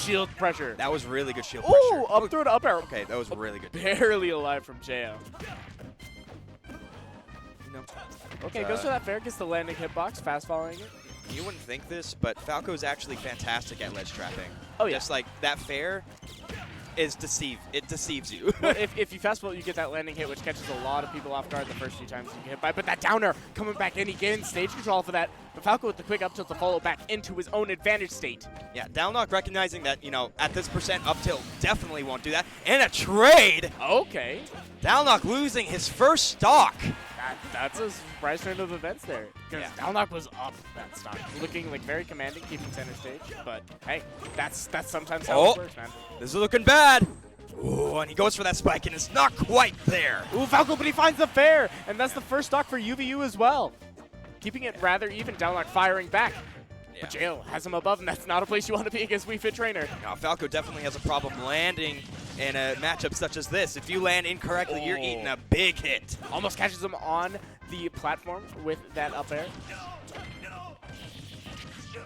shield pressure. That was really good shield Ooh, pressure. up throw to up air. Okay, that was really good. Barely alive from Jo. No. Okay, goes for that fair, gets the landing hitbox, fast following it. You wouldn't think this, but Falco's actually fantastic at ledge trapping. Oh, yeah. Just like that fair is it deceives you. Well, if you fast forward, you get that landing hit, which catches a lot of people off guard the first few times you get hit by. But that downer coming back in, he gains stage control for that. But Falco with the quick up tilt to follow back into his own advantage state. Yeah, down knock recognizing that, you know, at this percent up tilt definitely won't do that. And a trade! Okay. Down knock losing his first stock. That's a surprise turn of events there. Because Downlock was up that stock. Looking like very commanding, keeping center stage. But hey, that's sometimes how it works, man. This is looking bad. Ooh, and he goes for that spike and it's not quite there. Ooh, Falco, but he finds the fair. And that's the first stock for UVU as well. Keeping it rather even, Downlock firing back. But Jo has him above, and that's not a place you want to be against Wii Fit Trainer. Now, Falco definitely has a problem landing in a matchup such as this. If you land incorrectly, you're eating a big hit. Almost catches him on the platform with that up air.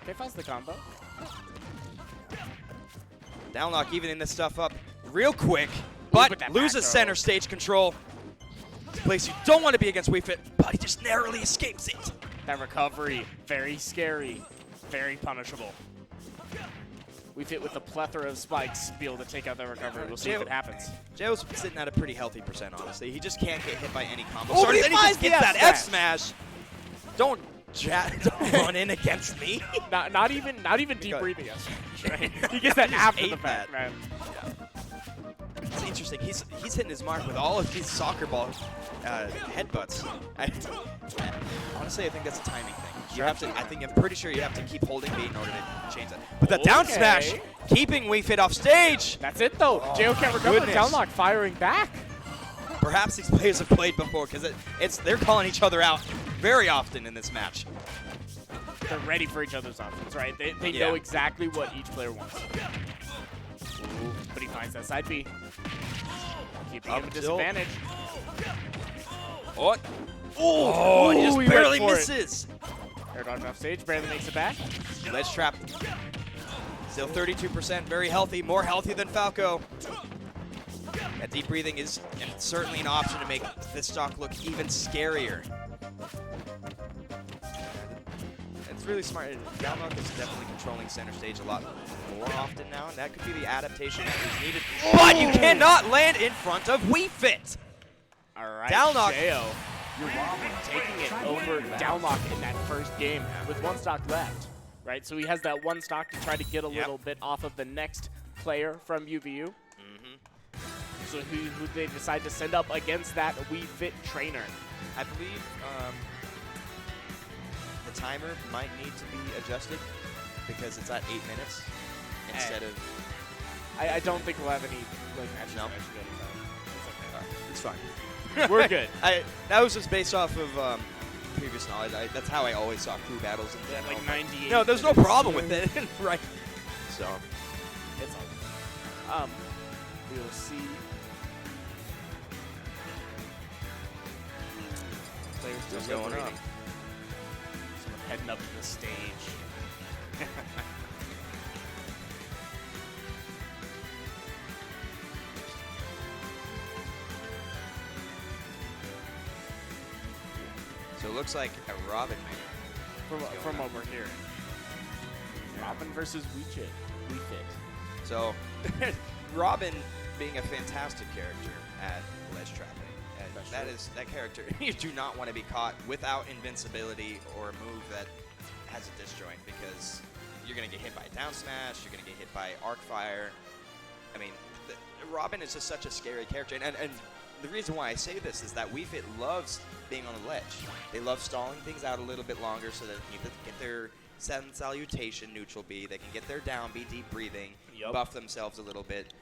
Okay, finds the combo. Downlock evening this stuff up real quick, but loses center stage control. It's a place you don't want to be against Wii Fit, but he just narrowly escapes it. That recovery, very scary. Very punishable. We fit with a plethora of spikes to be able to take out that recovery. We'll see if it happens. Jo's sitting at a pretty healthy percent, honestly. He just can't get hit by any combo. Oh, So he then he just finds gets the that F smash. Don't run in against me. not even deep breathing F smash. Right? He gets that after the fact, man. Yeah. It's interesting. He's hitting his mark with all of these soccer ball headbutts. Honestly, I think that's a timing thing. You have to. I'm pretty sure you have to keep holding B in order to change that. But the down smash, keeping Wii Fit off stage. That's it though. Jo can't recover. Downlock firing back. Perhaps these players have played before because they're calling each other out very often in this match. They're ready for each other's options, right? They know exactly what each player wants. Ooh, but he finds that side B. Keeping him at disadvantage. Oh, he just barely misses. Air dodge off stage, barely makes it back. Ledge trap. Still 32%, very healthy, more healthy than Falco. That deep breathing is certainly an option to make this stock look even scarier. It's really smart. Downlock is definitely controlling center stage a lot more often now, and that could be the adaptation that is needed. But you cannot land in front of Wii Fit. All right, Downlock. Jo, you're taking it over Downlock in that first game with one stock left, right? So he has that one stock to try to get a little bit off of the next player from UVU. So who they decide to send up against that Wii Fit Trainer? I believe the timer might need to be adjusted because it's at 8 minutes instead of. I don't think we'll have any matches. No. It's fine. We're good. That was just based off of previous knowledge. That's how I always saw crew battles in general. Like 98. No, there's no problem with it, right? So it's all. We'll see. Players still going up. Someone heading up to the stage. So it looks like a Robin from what we're hearing. Robin versus Wii Fit. So Robin being a fantastic character at ledge trapping. That character you do not want to be caught without invincibility or a move that has a disjoint because you're going to get hit by a down smash, you're going to get hit by arc fire. I mean, Robin is just such a scary character, and the reason why I say this is that Wii Fit loves being on the ledge. They love stalling things out a little bit longer so that they can get their sudden salutation neutral B, they can get their down B, deep breathing, buff themselves a little bit,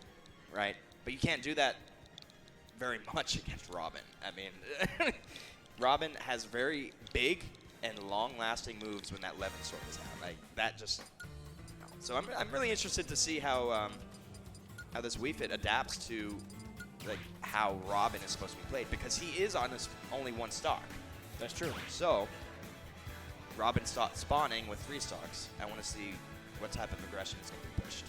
right? But you can't do that very much against Robin. I mean, Robin has very big and long-lasting moves when that Levin sword is out. Like that just. So I'm really interested to see how this Wii Fit adapts to like how Robin is supposed to be played because he is on this only one stock. That's true. So Robin spawning with 3 stocks. I want to see what type of aggression is going to be pushed.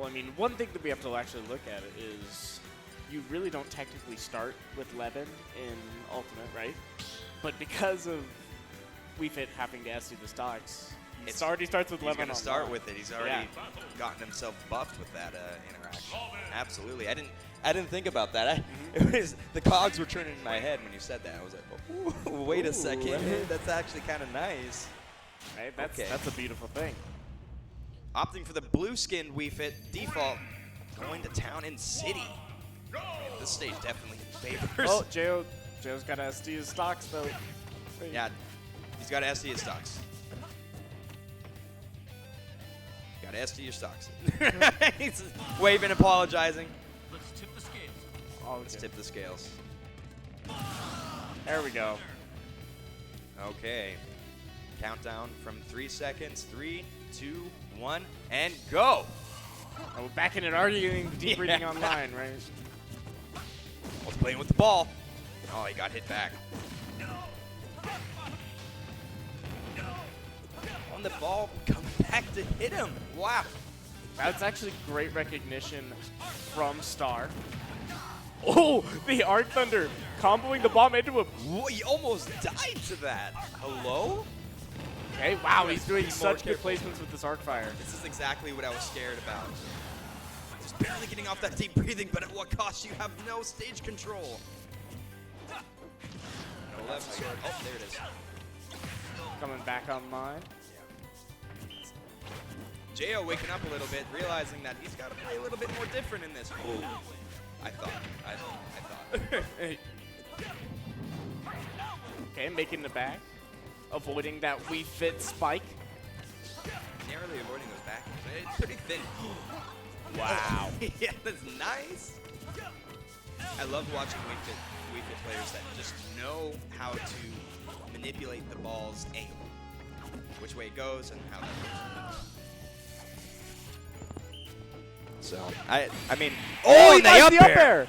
Well, I mean, one thing that we have to actually look at is you really don't technically start with Levin in Ultimate, right? But because of Wii Fit having to SD the stocks, it already starts with Levin. He's going to start with it. He's already gotten himself buffed with that interaction. Absolutely. I didn't think about that. It was the cogs were turning in my head when you said that. I was like, oh, wait a second. That's actually kind of nice. Right? That's a beautiful thing. Opting for the blue-skinned Wii Fit default, going to town in city. Man, this stage definitely favors. Oh, Joe's got to SD his stocks, though. Yeah, he's got to SD his stocks. Got to SD your stocks. He's waving, apologizing. Let's tip the scales. Oh, okay. Let's tip the scales. There we go. Okay. Countdown from 3 seconds. 3, 2, 1, and go. Oh, we're back in it, arguing deep reading online, right? Was playing with the ball. Oh, he got hit back. On the ball, come back to hit him. Wow. That's actually great recognition from Star. Oh, the Arc Thunder comboing the bomb into him. Whoa, he almost died to that. Hello? Okay, wow, he's doing Be such more good placements with this Arc Fire. This is exactly what I was scared about. Just barely getting off that deep breathing, but at what cost? You have no stage control. No left sword. Oh, there it is. Coming back online. Jo waking up a little bit, realizing that he's got to play a little bit more different in this. Oh, I thought. Okay, making the back. Avoiding that Wii Fit spike. Narrowly avoiding those back. It's pretty thin. Wow. Yeah, that's nice. I love watching Wii Fit players that just know how to manipulate the ball's angle, which way it goes, and how that goes. So I mean, Oh, he the got up the up air. air!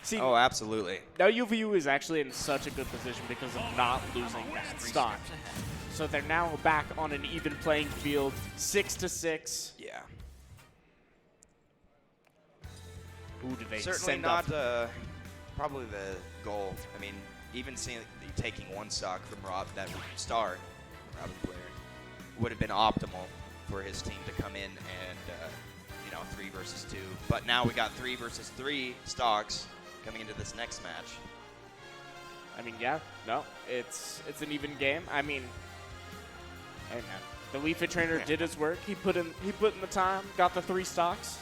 See, Oh, absolutely. now UVU is actually in such a good position because of not losing that stock. So they're now back on an even playing field, 6-6. Yeah. Who do they Certainly send not up? probably the goal. I mean, even seeing taking one stock from that Star, Robin player, would have been optimal for his team to come in and 3 versus 2. But now we got 3 versus 3 stocks coming into this next match. I mean, yeah, no, it's an even game. I mean, hey man, the Wii Fit trainer did his work. He put in the time, got the 3 stocks.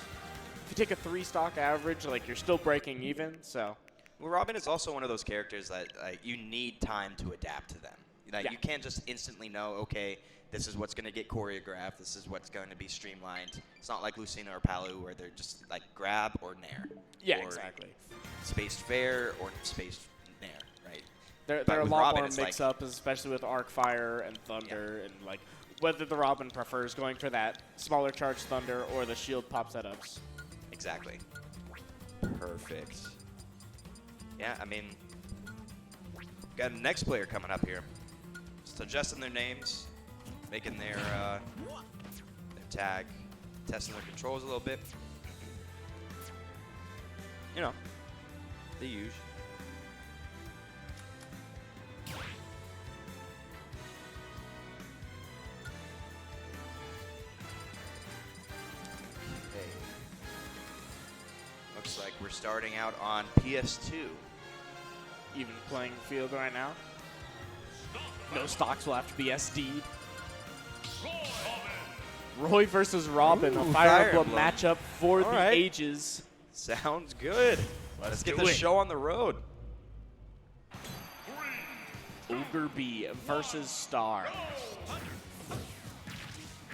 If you take a 3 stock average, like, you're still breaking even. So, well, Robin is also one of those characters that you need time to adapt to them. Like, you can't just instantly know, okay, this is what's going to get choreographed. This is what's going to be streamlined. It's not like Lucina or Palu where they're just like grab or nair. yeah, or exactly. Spaced fair or spaced nair, right? There are a lot Robin, more it's mix-ups, especially with Arc Fire and Thunder, and like whether the Robin prefers going for that smaller charge Thunder or the shield pop setups. Exactly. Perfect. Yeah, I mean, got a next player coming up here. Just adjusting their names, making their tag, testing their controls a little bit. You know, the usual. Okay. Looks like we're starting out on PS2. Even playing field right now. No stocks will have to be SD'd. Roy versus Robin, Ooh, a Fire Fire Emblem Emblem. matchup for All the right. ages. Sounds good. Let's get do the it. show on the road. Ogre B versus Star.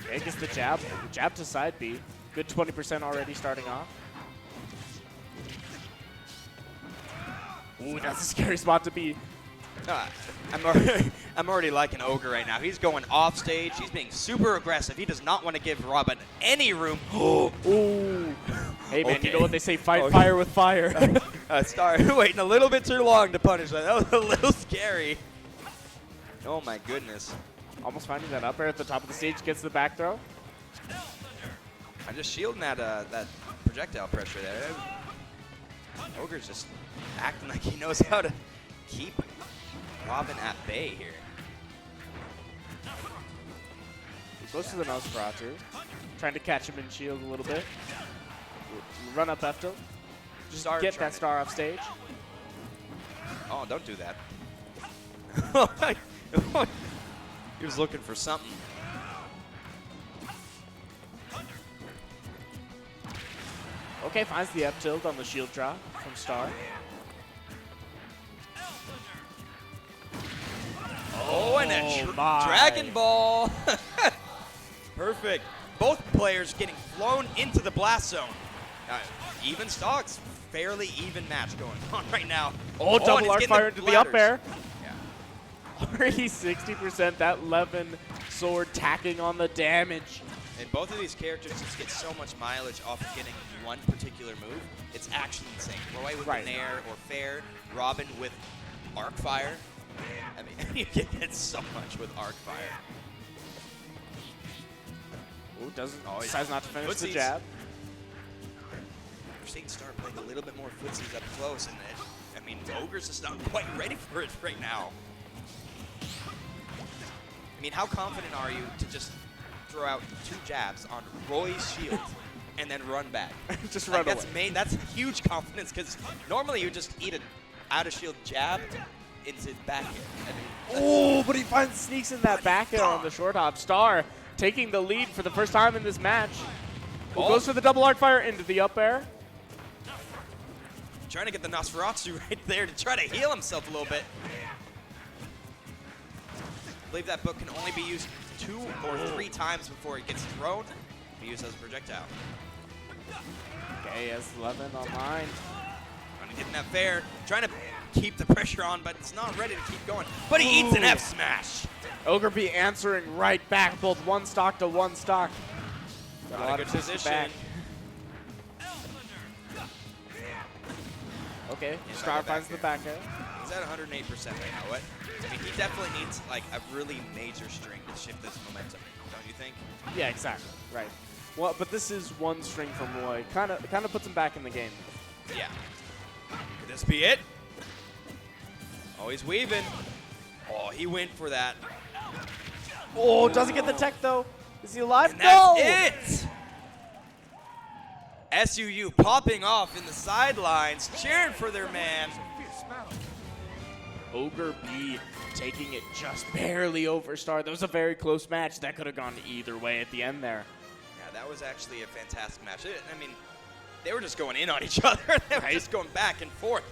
Okay, gets the jab to side B. Good 20% already starting off. Ooh, that's a scary spot to be. I'm already liking Ogre right now. He's going off stage. He's being super aggressive. He does not want to give Robin any room. Ooh. Hey, man, Okay. you know what they say, fight Okay. fire with fire. Star waiting a little bit too long to punish that. That was a little scary. Oh, my goodness. Almost finding that up air at the top of the stage, gets the back throw. I'm just shielding that projectile pressure there. Ogre's just acting like he knows how to keep Robin at bay here. He goes to the Nosferatu, trying to catch him in shield a little bit. Run up F tilt. Just get that star off stage. Oh, don't do that. He was looking for something. Okay, finds the F tilt on the shield drop from Star. Oh, and a Dragon Ball. Perfect. Both players getting flown into the blast zone. Even stocks, fairly even match going on right now. Oh, double arc fire into the up air. Yeah. Already 60%. That Levin sword tacking on the damage. And both of these characters just get so much mileage off of getting one particular move. It's actually insane. Roy with the Nair or Fair, Robin with arc fire. I mean, you can get so much with arc fire. Oh, decides not to finish the jab. We're seeing Star playing a little bit more footsies up close, and I mean, Ogre's just not quite ready for it right now. I mean, how confident are you to just throw out 2 jabs on Roy's shield and then run back? Just run away. That's huge confidence, because normally you just eat an out-of-shield jab into back air. Oh, but he finds sneaks in that back air on the short hop. Star taking the lead for the first time in this match. Goes for the double arc fire into the up air. Trying to get the Nosferatu right there to try to heal himself a little bit. I believe that book can only be used 2 or 3 times before it gets thrown. Be used as a projectile. Okay, as Levin online. Trying to get in that fair. Trying to keep the pressure on, but it's not ready to keep going. But he eats an F smash. Ogre B answering right back, both 1 stock to 1 stock. Got a lot of position. Back. Okay, Star finds the back air. He's at 108% right now. What? I mean, he definitely needs like a really major string to shift this momentum, don't you think? Yeah, exactly. Right. Well, but this is 1 string from Roy. Kind of puts him back in the game. Yeah. Could this be it? Oh, he's weaving. Oh, he went for that. Oh, doesn't get the tech though. Is he alive? And No! That's it! SUU popping off in the sidelines, cheering for their man. Ogre B taking it just barely over Star. That was a very close match. That could have gone either way at the end there. Yeah, that was actually a fantastic match. I mean, they were just going in on each other. They were just going back and forth.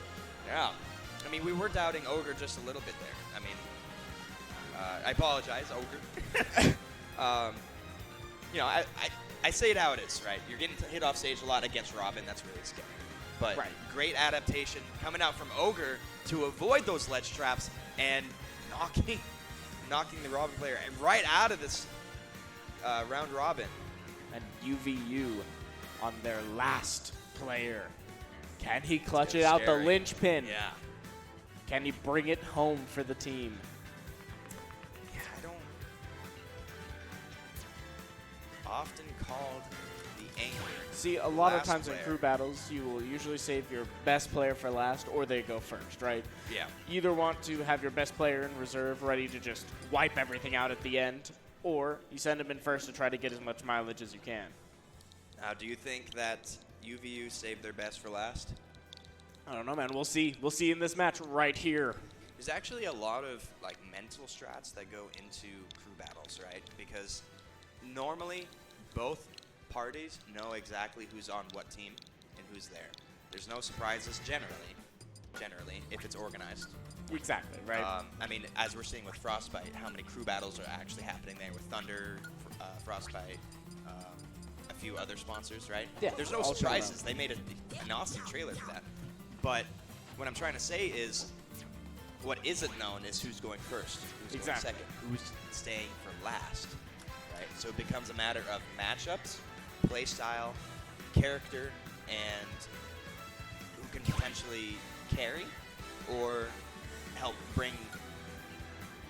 Yeah. I mean, we were doubting Ogre just a little bit there. I mean, I apologize, Ogre. You know, I say it how it is, right? You're getting hit off stage a lot against Robin. That's really scary. But great adaptation coming out from Ogre to avoid those ledge traps and knocking the Robin player right out of this round robin. And UVU on their last player. Can he clutch it out the linchpin? Yeah. Can he bring it home for the team? Yeah, I don't. Often called the anger. See, a lot of times in crew battles, you will usually save your best player for last, or they go first, right? Yeah. You either want to have your best player in reserve ready to just wipe everything out at the end, or you send him in first to try to get as much mileage as you can. Now, do you think that UVU saved their best for last? I don't know, man. We'll see. We'll see in this match right here. There's actually a lot of like mental strats that go into crew battles, right? Because normally both parties know exactly who's on what team and who's there. There's no surprises generally, if it's organized. Exactly, right. I mean, as we're seeing with Frostbite, how many crew battles are actually happening there with Thunder, Frostbite, a few other sponsors, right? Yeah. There's no surprises. They made an awesome trailer for that. But what I'm trying to say is, what isn't known is who's going first, who's going second, who's staying for last, right? So it becomes a matter of matchups, play style, character, and who can potentially carry or help bring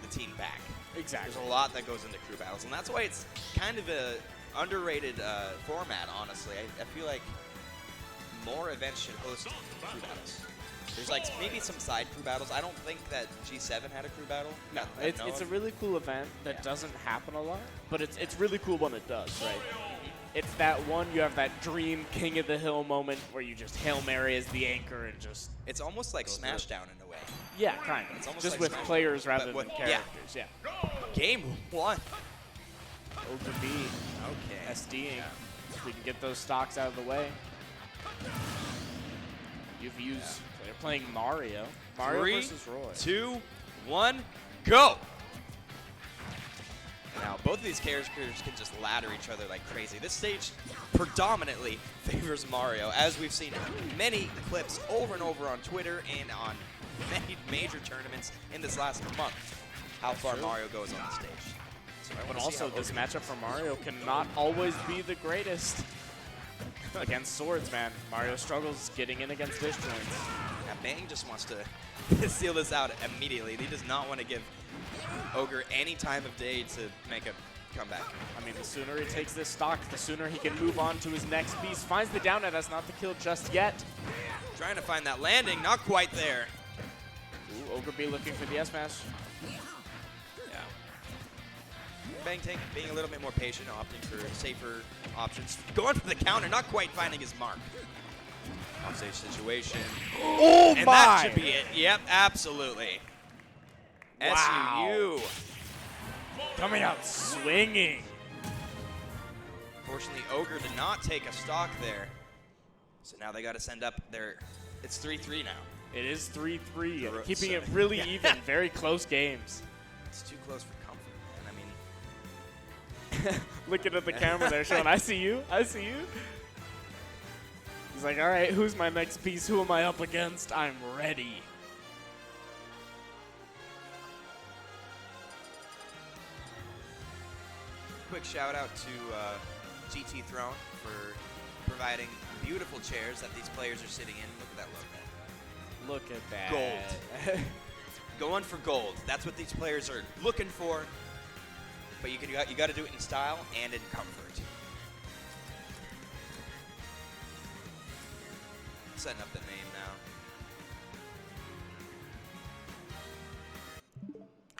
the team back. Exactly. There's a lot that goes into crew battles, and that's why it's kind of a underrated format, honestly. I feel like more events should host crew battles. There's like maybe some side crew battles. I don't think that G7 had a crew battle. No, it's a really cool event that doesn't happen a lot, but it's really cool when it does, right? It's that one, you have that dream King of the Hill moment where you just Hail Mary as the anchor and just... It's almost like Smashdown in a way. Yeah, kind of. It's almost just like with Smashdown, players rather but than characters, yeah. Game 1. Ogre B. Okay. SDing. If we can get those stocks out of the way. They're playing Mario. Mario 3, versus Roy. 2, 1, go! Now, both of these characters can just ladder each other like crazy. This stage predominantly favors Mario, as we've seen many clips over and over on Twitter and on many major tournaments in this last month, how far Mario goes on the stage. So But also, this matchup for Mario cannot always be the greatest. Against swords, man. Mario struggles getting in against disjoints. Now, Bang just wants to seal this out immediately. He does not want to give Ogre any time of day to make a comeback. I mean, the sooner he takes this stock, the sooner he can move on to his next piece. Finds the down air. That's not the kill just yet. Trying to find that landing, not quite there. Ooh, Ogre B looking for the S-Smash. Yeah. Bang being a little bit more patient, opting for safer options. Going for the counter, not quite finding his mark. Offstage situation. Oh and my! that should be it. Yep, absolutely. Wow. SUU. Coming out swinging. Fortunately, Ogre did not take a stock there. So now they got to send up their... It's 3-3 now. It is 3-3, keeping so- it really even. Very close games. It's too close for comfort, man. I mean... Looking at the camera there, Sean. I see you. I see you. He's like, all right, who's my next piece? Who am I up against? I'm ready. Quick shout out to GT Throne for providing beautiful chairs that these players are sitting in. Look at that logo. Look at that. Gold. Going for gold. That's what these players are looking for. But you got to do it in style and in comfort. Setting up the name now.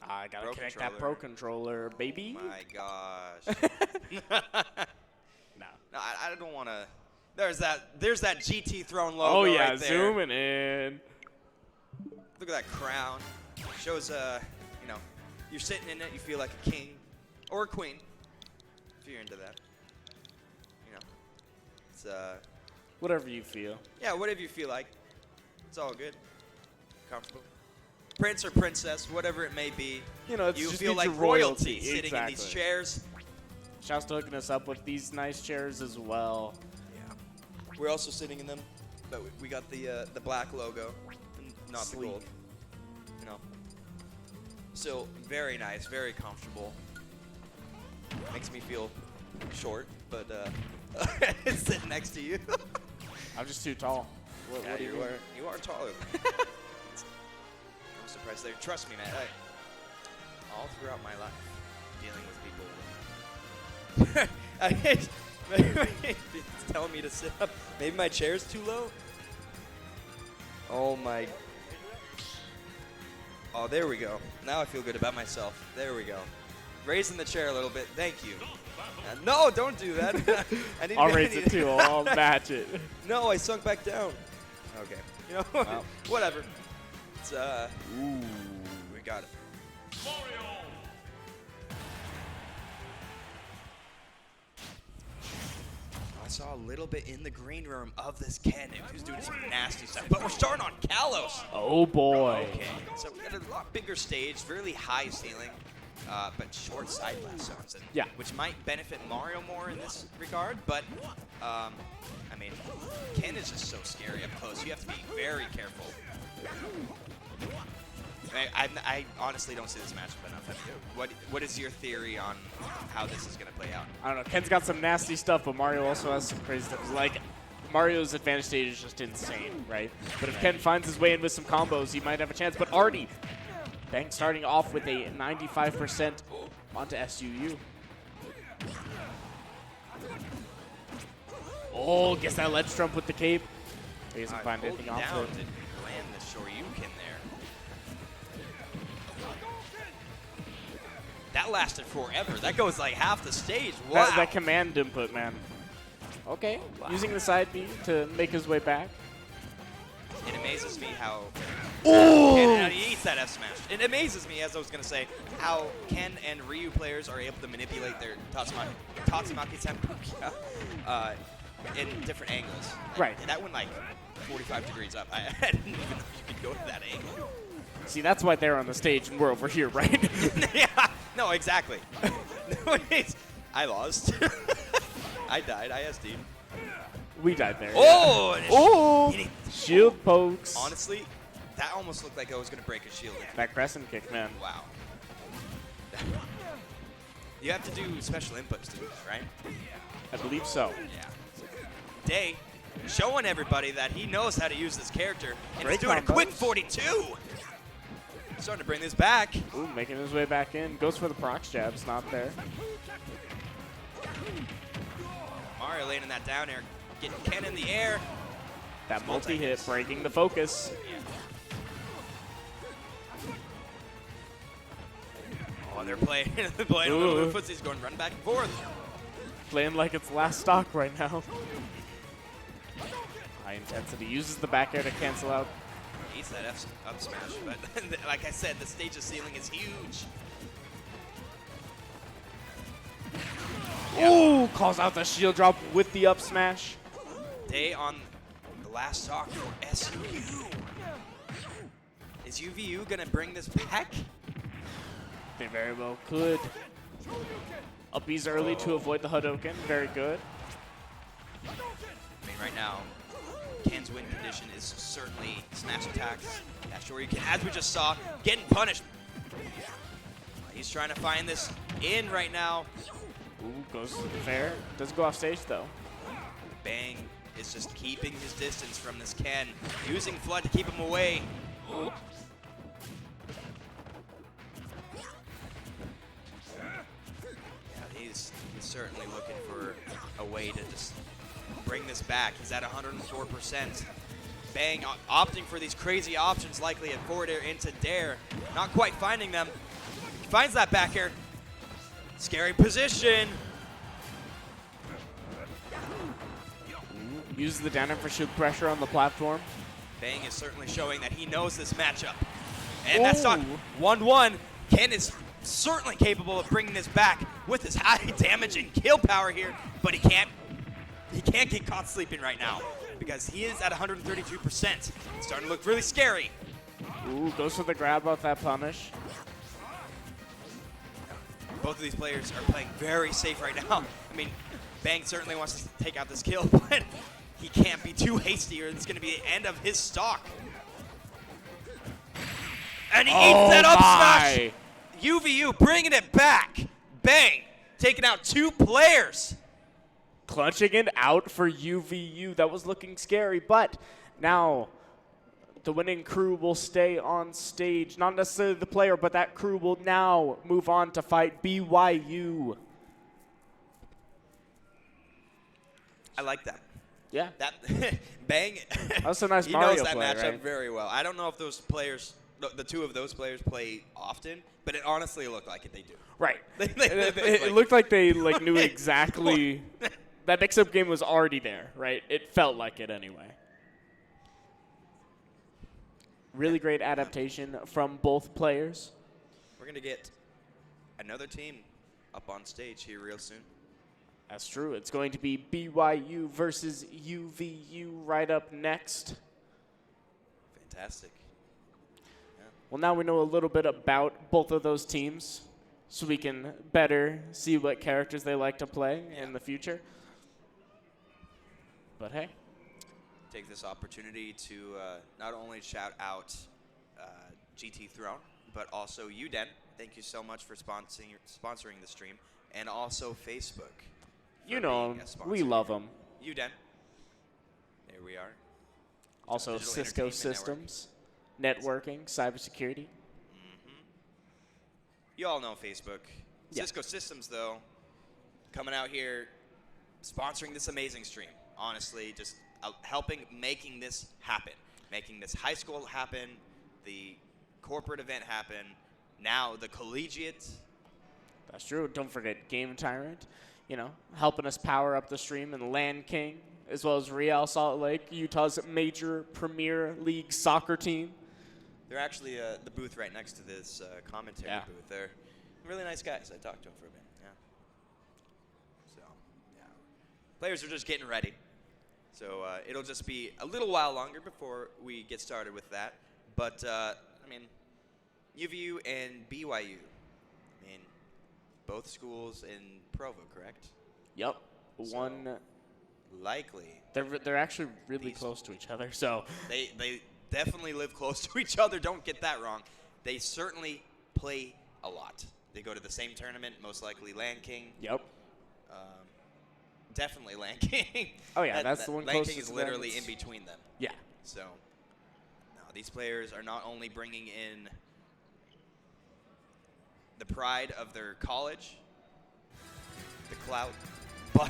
I gotta Pro connect controller. that Pro Controller, baby. My gosh. No. No, I don't want to. There's that GT Throne logo Oh yeah, right there. zooming in. Look at that crown. Shows you know, you're sitting in it, you feel like a king or a queen, if you're into that. You know, it's Whatever you feel. yeah, whatever you feel like. It's all good. Comfortable. Prince or princess, whatever it may be. You know, it's you just feel needs like your royalty royalty. sitting in these Exactly. chairs. Shouts to hooking us up with these nice chairs as well. Yeah. We're also sitting in them, but we got the black logo, and not Sleek. the gold. You know. Still very nice, very comfortable. Makes me feel short, but it's sitting next to you. I'm just too tall. What do you mean? You are taller than me. I'm surprised there. Trust me, man. All throughout my life, dealing with people. It's telling me to sit up. Maybe my chair's too low. Oh my. Oh, there we go. Now I feel good about myself. There we go. Raising the chair a little bit. Thank you. No, don't do that. I need I'll to- raise it too. I'll match it. No, I sunk back down. Okay. You know, Wow. whatever. It's, Ooh. we got it. I saw a little bit in the green room of this Ken who's doing some nasty stuff. But we're starting on Kalos. Oh boy. Okay. So we got a lot bigger stage, really high ceiling, but short side blast zones. And Yeah. Which might benefit Mario more in this regard, but I mean, Ken is just so scary up close. You have to be very careful. I honestly don't see this matchup enough. What is your theory on how this is going to play out? I don't know. Ken's got some nasty stuff, but Mario also has some crazy stuff. Like, Mario's advantage stage is just insane, right? But if Ken finds his way in with some combos, he might have a chance. But Artie, Bang starting off with a 95% onto SUU. Oh, gets that ledge trump with the cape. He doesn't find anything off down it. to land the Shoryuken there. That lasted forever. That goes like half the stage. Wow. That command input, man. Okay, using the side B to make his way back. It amazes me how Oh! he eats that F smash. It amazes me, as I was gonna say, how Ken and Ryu players are able to manipulate their Tatsumaki Senpuku in different angles. Right. That went like 45 degrees up. I didn't even know you could go to that angle. See, that's why they're on the stage and we're over here, right? Yeah. No, exactly. I lost. I died. I SD'd. We died there. Oh! Yeah. Oh! Shield pokes. Honestly, that almost looked like I was going to break a shield. That crescent kick, man. Wow. You have to do special inputs to this, right? I believe so. Yeah. Day showing everybody that he knows how to use this character, and Great he's doing combos. a quick 42. Starting to bring this back. Ooh, making his way back in. Goes for the procs jabs, not there. Mario laying that down air, getting Ken in the air. That multi-hit breaking the focus. Oh, they're playing a little bit footsies, going run back and forth. Playing like it's last stock right now. High intensity. Uses the back air to cancel out. Eats that up smash, but like I said, the stage's ceiling is huge. Ooh, calls out the shield drop with the up smash. Day on the last stock for SUU. Is UVU gonna bring this back? They very well could. Up B's early to avoid the Hadouken. Very good. I mean, right now, Ken's win condition is certainly smash attacks. Yeah, Shoryuken, as we just saw, getting punished. He's trying to find this in right now. Ooh, goes fair. Doesn't go off stage though. Bang is just keeping his distance from this Ken, using Flood to keep him away. Ooh. He's certainly looking for a way to just bring this back. He's at 104%. Bang opting for these crazy options, likely at forward air into Dare. Not quite finding them. He finds that back air. Scary position. Uses the down air for shield pressure on the platform. Bang is certainly showing that he knows this matchup. And that's not 1-1. Ken is certainly capable of bringing this back with his high damage and kill power here, but he can't get caught sleeping right now because he is at 132%. It's starting to look really scary. Ooh, goes for the grab off that punish. Both of these players are playing very safe right now. I mean, Bang certainly wants to take out this kill, but he can't be too hasty or it's going to be the end of his stock. And he eats that up smash. UVU bringing it back. Bang, taking out 2 players. Clutching it out for UVU. That was looking scary, but now the winning crew will stay on stage. Not necessarily the player, but that crew will now move on to fight BYU. I like that. Yeah. That Bang. That's a nice he Mario knows that play, matchup right? very well. I don't know if those players, the 2 of those players, play often, but it honestly looked like it. They do. Right. It It looked like they knew exactly. That mix-up game was already there, right? It felt like it anyway. Really great adaptation from both players. We're going to get another team up on stage here real soon. That's true. It's going to be BYU versus UVU right up next. Fantastic. Yeah. Well, now we know a little bit about both of those teams, so we can better see what characters they like to play in the future. But hey. Take this opportunity to not only shout out GT Throne, but also UDEN. Thank you so much for sponsoring the stream, and also Facebook. You know them. We love them. UDEN. There we are. Also Digital Cisco Entertainment Systems, networking, cybersecurity. You all know Facebook. Yeah. Cisco Systems, though, coming out here, sponsoring this amazing stream honestly just helping making this happen, making this high school happen, the corporate event happen, now the collegiate. That's true. Don't forget GameTyrant, you know, helping us power up the stream, and Land King, as well as Real Salt Lake, Utah's major Premier League soccer team. They're actually the booth right next to this commentary booth. They're really nice guys. I talked to them for a bit. Yeah. So, yeah. Players are just getting ready. So it'll just be a little while longer before we get started with that. But, I mean, UVU and BYU, I mean, both schools in Provo, correct? Yep. So One. Likely. They're actually really close to each other. So they definitely live close to each other. Don't get that wrong. They certainly play a lot. They go to the same tournament, most likely Land King. Yep. Definitely Land King. Oh yeah, that's the one Land closest King is to them. literally in between them. Yeah. So, no, these players are not only bringing in the pride of their college, the clout, but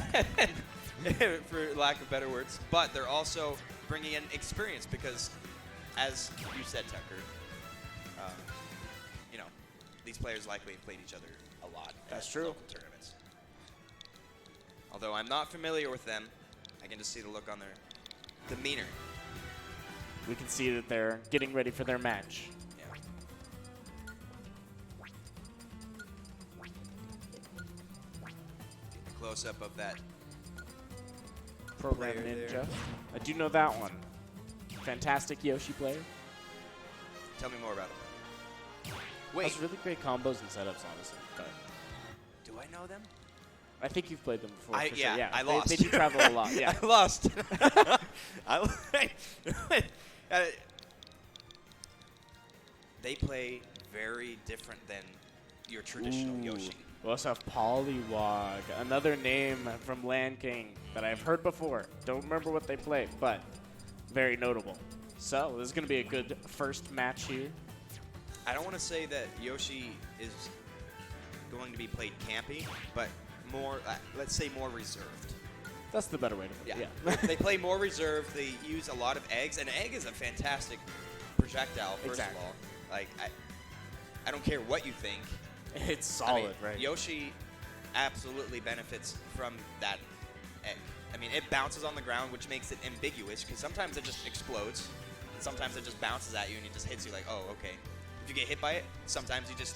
for lack of better words, but they're also bringing in experience because, as you said, Tucker, you know, these players likely have played each other a lot. That's at true. Local tournaments. Although I'm not familiar with them, I can just see the look on their demeanor. We can see that they're getting ready for their match. Yeah. Get a close up of that. Program Player Ninja. there. I do know that one. Fantastic Yoshi player. Tell me more about them. Wait, Has really great combos and setups, honestly. But do I know them? I think you've played them before. For Yeah, sure. Yeah, I they, lost. They do travel a lot. Yeah. I lost. They play very different than your traditional Ooh. Yoshi. We also have Polywog, another name from Land King that I've heard before. Don't remember what they play, but very notable. So this is going to be a good first match here. I don't want to say that Yoshi is going to be played campy, but more, let's say more reserved. That's the better way to put it. Yeah. They play more reserved. They use a lot of eggs. An egg is a fantastic projectile, first Exactly. of all. Like, I don't care what you think. It's solid, I mean, right? Yoshi absolutely benefits from that egg. I mean, it bounces on the ground, which makes it ambiguous, because sometimes it just explodes, and sometimes it just bounces at you, and it just hits you like, oh, okay. If you get hit by it, sometimes you just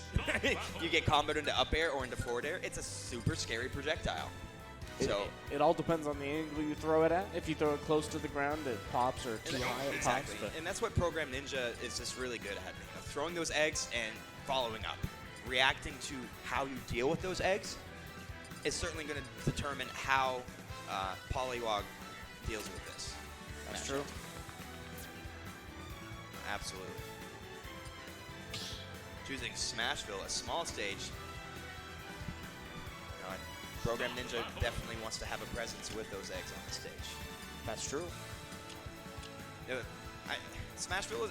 you get comboed into up air or into forward air. It's a super scary projectile. So it all depends on the angle you throw it at. If you throw it close to the ground, it pops, or too high, it exactly. pops. But And that's what Program Ninja is just really good at. You know, throwing those eggs and following up. Reacting to how you deal with those eggs is certainly going to determine how Polywog deals with this. that's matchup. true. Absolutely. Choosing Smashville, a small stage. Program Ninja definitely wants to have a presence with those eggs on the stage. That's true. You know, Smashville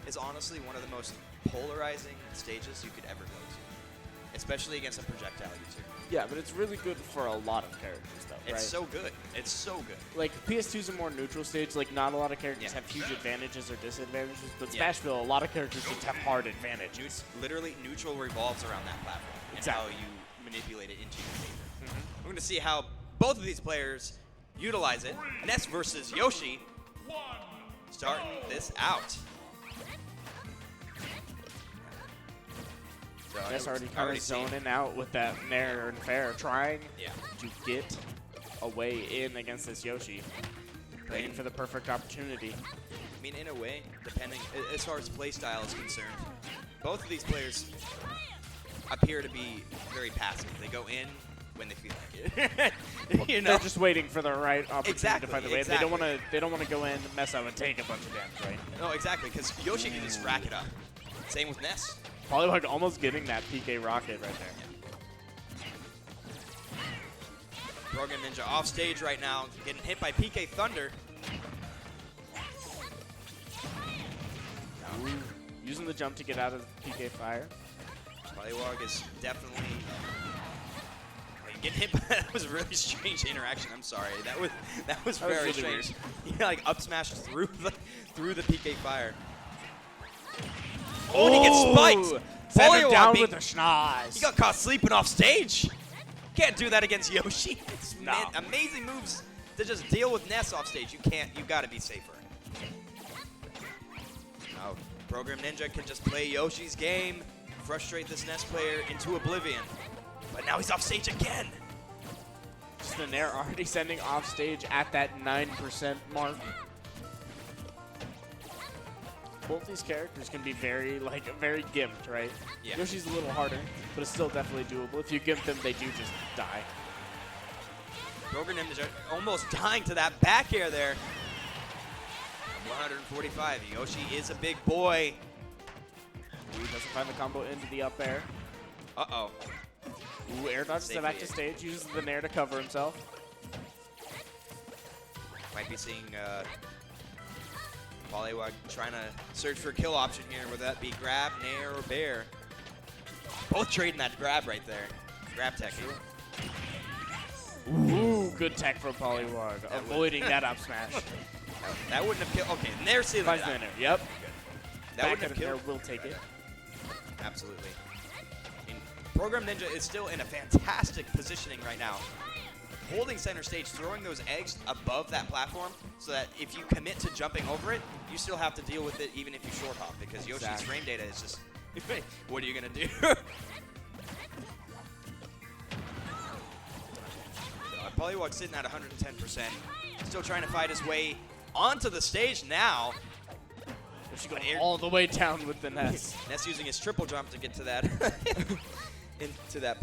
is honestly one of the most polarizing stages you could ever go to, especially against a projectile user. Yeah, but it's really good for a lot of characters, though, It's right? so good. It's so good. Like, PS2 is a more neutral stage. Like, not a lot of characters Yeah. have huge advantages or disadvantages. But Yeah. Smashville, a lot of characters just have hard advantages. Literally, neutral revolves around that platform and Exactly. how you manipulate it into your favor. We're going to see how both of these players utilize it. Ness versus Yoshi, starting this out. So Ness already kind of seen- zoning out with that Nair and Fair, trying Yeah. to get a way in against this Yoshi. Waiting for the perfect opportunity. I mean, in a way, depending, as far as play style is concerned, both of these players appear to be very passive. They go in when they feel like it. You know? They're just waiting for the right opportunity Exactly, to find the way. exactly. They don't want to go in, mess up, and take a bunch of damage, right? No, exactly, because Yoshi can just rack it up. Same with Ness. Polywog almost getting that PK rocket right there. Program Ninja off stage right now, getting hit by PK Thunder. Ooh, using the jump to get out of PK fire. Polywog is definitely Get hit. That was a really strange interaction. I'm sorry. That was very really strange. He like up smashed through the PK fire. Oh, and he gets spiked. Send him Polywog down being- with a schnoz. He got caught sleeping off stage. Can't do that against Yoshi. It's No. amazing moves to just deal with Ness off stage. You can't. You got to be safer. Now, Program Ninja can just play Yoshi's game, frustrate this Ness player into oblivion. But now he's off stage again. Just the Nair already sending off stage at that 9% mark. Both these characters can be very gimped, right? Yeah. Yoshi's a little harder, but it's still definitely doable. If you gimp them, they do just die. Program Ninja almost dying to that back air there. 145. Yoshi is a big boy. Ooh, doesn't find the combo into the up air. Uh-oh. Ooh, air dodges it back to stage, uses the Nair to cover himself. Might be seeing Polywog trying to search for a kill option here, whether that be grab, nair, or bear. Both trading that grab right there. Grab tech. Ooh, good tech from Polywog, avoiding that up smash. That wouldn't have killed. Okay, nair sealing. Finds the Nair, yep. That Back wouldn't have Nair killed. will take it. Absolutely. I mean, Program Ninja is still in a fantastic positioning right now. Holding center stage, throwing those eggs above that platform so that if you commit to jumping over it, you still have to deal with it even if you short hop because Yoshi's frame data is just, what are you going to do? Polywog's sitting at 110%. Still trying to fight his way onto the stage now. She going all the way down with the Ness. Ness using his triple jump to get to that into that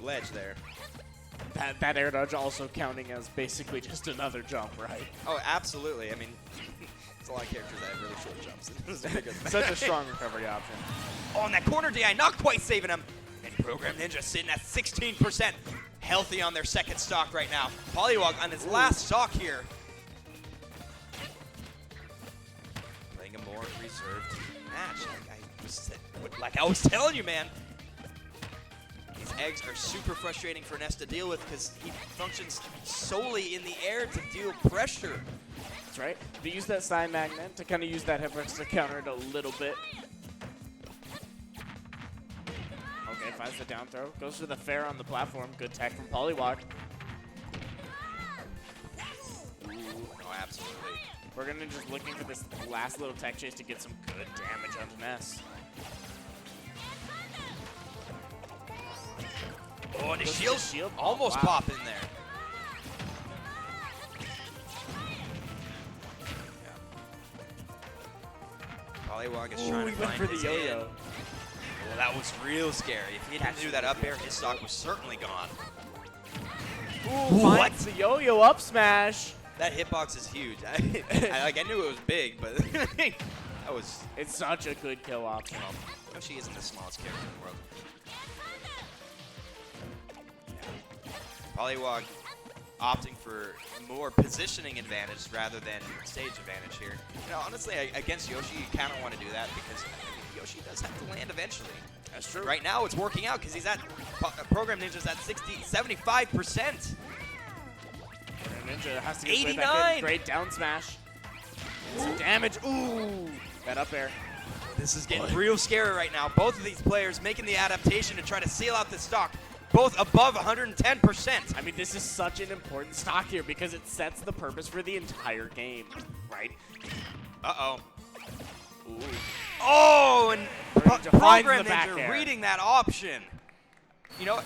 ledge there. That air dodge also counting as basically just another jump, right? Oh, absolutely. I mean, there's a lot of characters that have really short jumps. Such a strong recovery option. Oh, and that corner DI not quite saving him. And Program Ninja sitting at 16%. Healthy on their second stock right now. Polywog on his last stock here. Playing a more reserved match. Like I was telling you, man. These eggs are super frustrating for Ness to deal with because he functions solely in the air to deal pressure. That's right. They use that side magnet to kind of use that hitbox to counter it a little bit. Okay, finds the down throw. Goes for the fair on the platform. Good tech from Polywog. Ooh, no, absolutely. We're going to just looking for this last little tech chase to get some good damage onto Ness. Oh, and the shield almost pop in there. Yeah. Polywog is trying to went find for the his yo-yo. in. Well, that was real scary. If he didn't do that up air, his stock was certainly gone. Ooh, finds the yo-yo up smash. That hitbox is huge. I knew it was big, but that was. It's such a good kill option. No, she isn't the smallest character in the world. Polywog opting for more positioning advantage rather than stage advantage here. You know, honestly, against Yoshi, you kind of want to do that because Yoshi does have to land eventually. That's true. Right now, it's working out because he's at Program Ninja's at 75%. Ninja has to get 89. Great down smash. Some damage. Ooh, that up air. This is getting real scary right now. Both of these players making the adaptation to try to seal out the stock. Both above 110%. I mean, this is such an important stock here because it sets the purpose for the entire game, right? Uh-oh. Ooh. Oh, and Program Ninja reading that option. You know what?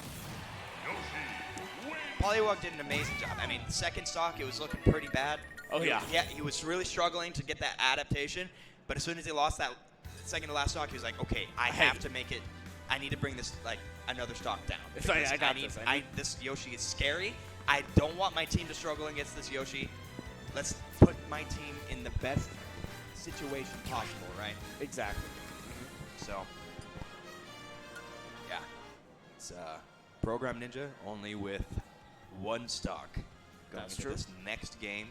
Polywog did an amazing job. I mean, second stock, it was looking pretty bad. Oh, yeah. Yeah, he was really struggling to get that adaptation. But as soon as he lost that second to last stock, he was like, okay, I have to make it. I need to bring this, like, another stock down. Sorry, I got this. This Yoshi is scary. I don't want my team to struggle against this Yoshi. Let's put my team in the best situation possible, right? Exactly. So, yeah. It's Program Ninja only with one stock going into this next game.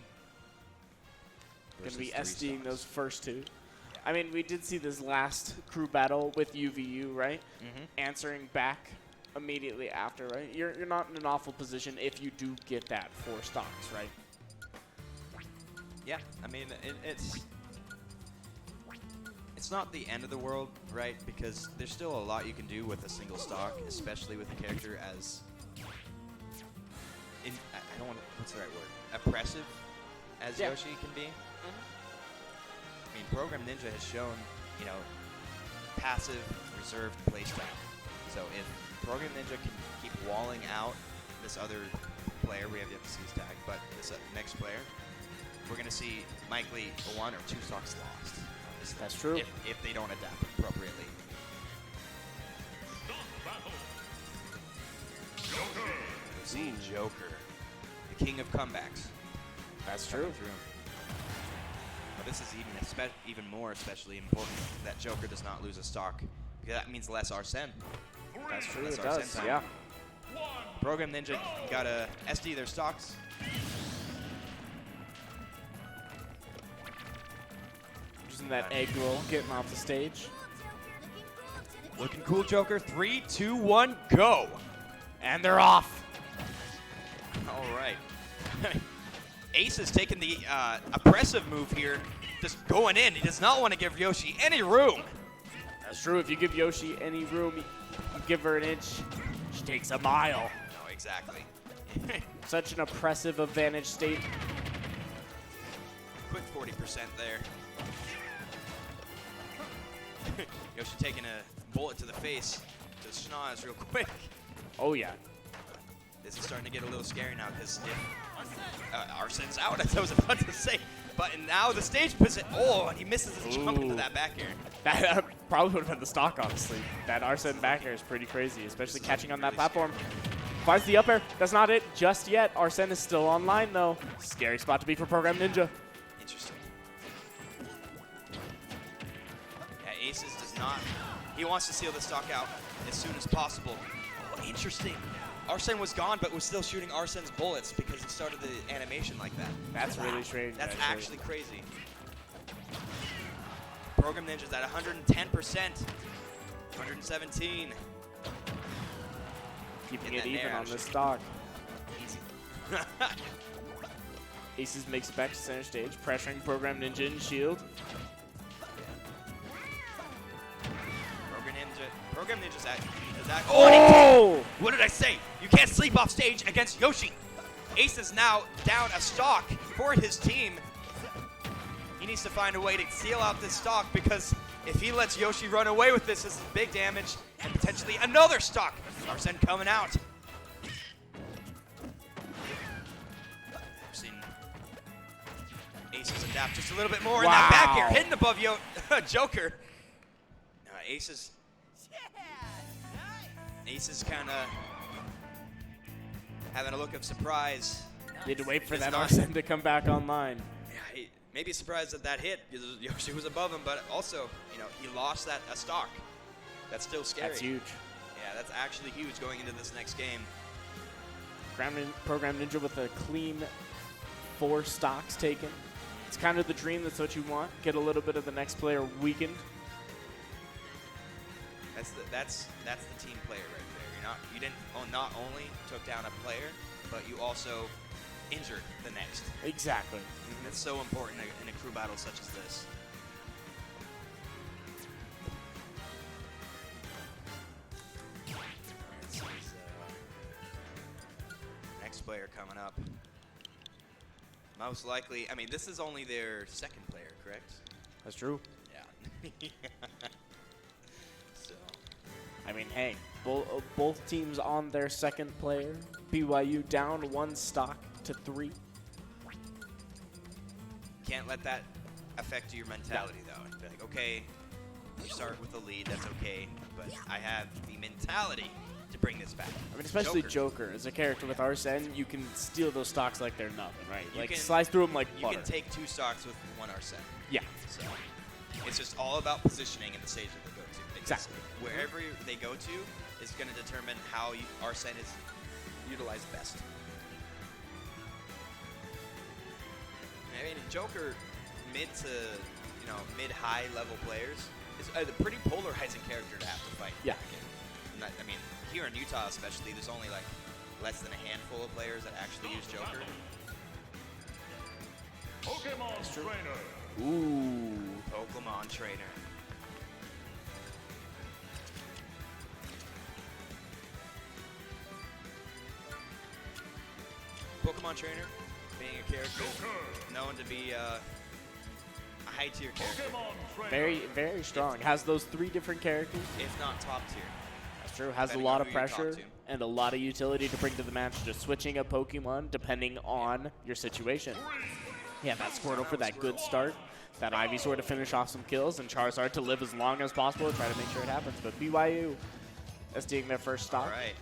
Going to be SDing those first two. I mean, we did see this last crew battle with UVU, right? Answering back immediately after, right? You're not in an awful position if you do get that 4 stocks, right? Yeah, I mean, it's not the end of the world, right? Because there's still a lot you can do with a single stock, especially with a character as I don't want to, what's the right word? Oppressive as Yoshi can be. I mean, Program Ninja has shown, you know, passive, reserved playstyle. So if Program Ninja can keep walling out this other player, we have yet to see his tag, but this next player, we're going to see likely 1 or 2 stocks lost. That's true. If they don't adapt appropriately. We've seen Joker, the king of comebacks. That's true. But this is even more especially important that Joker does not lose a stock, because that means less Arsene. That's true. Less It Arsene does. time. Yeah. Program Ninja gotta SD their stocks. Using that egg roll, getting off the stage. Looking cool, Joker. 3, 2, 1, go! And they're off. All right. Ace is taking the oppressive move here, just going in. He does not want to give Yoshi any room. That's true. If you give Yoshi any room, you give her an inch, she takes a mile. No, exactly. Such an oppressive advantage state. Quick 40% there. Yoshi taking a bullet to the face. Just schnoz real quick. Oh, yeah. This is starting to get a little scary now because if Arsene's out, as I was about to say. But now the stage position. Oh, and he misses his jump into that back air. That probably would have been the stock, honestly. That Arsene back air is pretty crazy, especially catching on that platform. Finds the up air. That's not it just yet. Arsene is still online, though. Scary spot to be for Program Ninja. Interesting. Yeah, Aces does not. He wants to seal the stock out as soon as possible. Oh, interesting. Arsene was gone, but was still shooting Arsene's bullets because he started the animation like that. That's really strange. That's actually crazy. Program Ninja's at 110%. 117. Keeping it even on this stock. Easy. Aces makes it back to center stage, pressuring Program Ninja and shield. Program Ninja's at. Oh! What did I say? You can't sleep off stage against Yoshi. Ace is now down a stock for his team. He needs to find a way to seal out this stock because if he lets Yoshi run away with this is big damage and potentially another stock. Arsene coming out. We've seen Aces adapt just a little bit more in that back air, hidden above Joker. Ace is kind of having a look of surprise. You had to wait for that Arsene to come back online. Yeah, maybe surprised that hit because Yoshi was above him, but also, you know, he lost a stock. That's still scary. That's huge. Yeah, that's actually huge going into this next game. Program Ninja with a clean 4 stocks taken. It's kind of the dream. That's what you want. Get a little bit of the next player weakened. That's the team player right there. You didn't not only took down a player, but you also injured the next. Exactly. And that's so important in a crew battle such as this. Next player coming up. Most likely, I mean, this is only their second player, correct? That's true. Yeah. I mean, hey, both teams on their second player. BYU down 1 stock to 3. Can't let that affect your mentality, though. Be like, okay, you start with the lead, that's okay, but I have the mentality to bring this back. I mean, especially Joker as a character with Arsene, you can steal those stocks like they're nothing, right? Like, slice through them like butter. You can take 2 stocks with 1 Arsene. Yeah. So it's just all about positioning in the stage that they go to. Exactly. Wherever they go to is going to determine how Arsene is utilized best. I mean, Joker, mid to mid-high level players is a pretty polarizing character to have to fight. Yeah. I mean, here in Utah especially, there's only like less than a handful of players that actually use Joker. Pokemon Trainer. Ooh. Pokemon Trainer. Pokemon Trainer, being a character known to be a high-tier character. Very, very strong. Has those 3 different characters. If not top tier. That's true. Has a Depending lot on of who you talk pressure to. and a lot of utility to bring to the match. Just switching a Pokemon depending on your situation. Yeah, that Squirtle for that good start. That Ivysaur to finish off some kills, and Charizard to live as long as possible to try to make sure it happens. But BYU SDing their first stop. All right.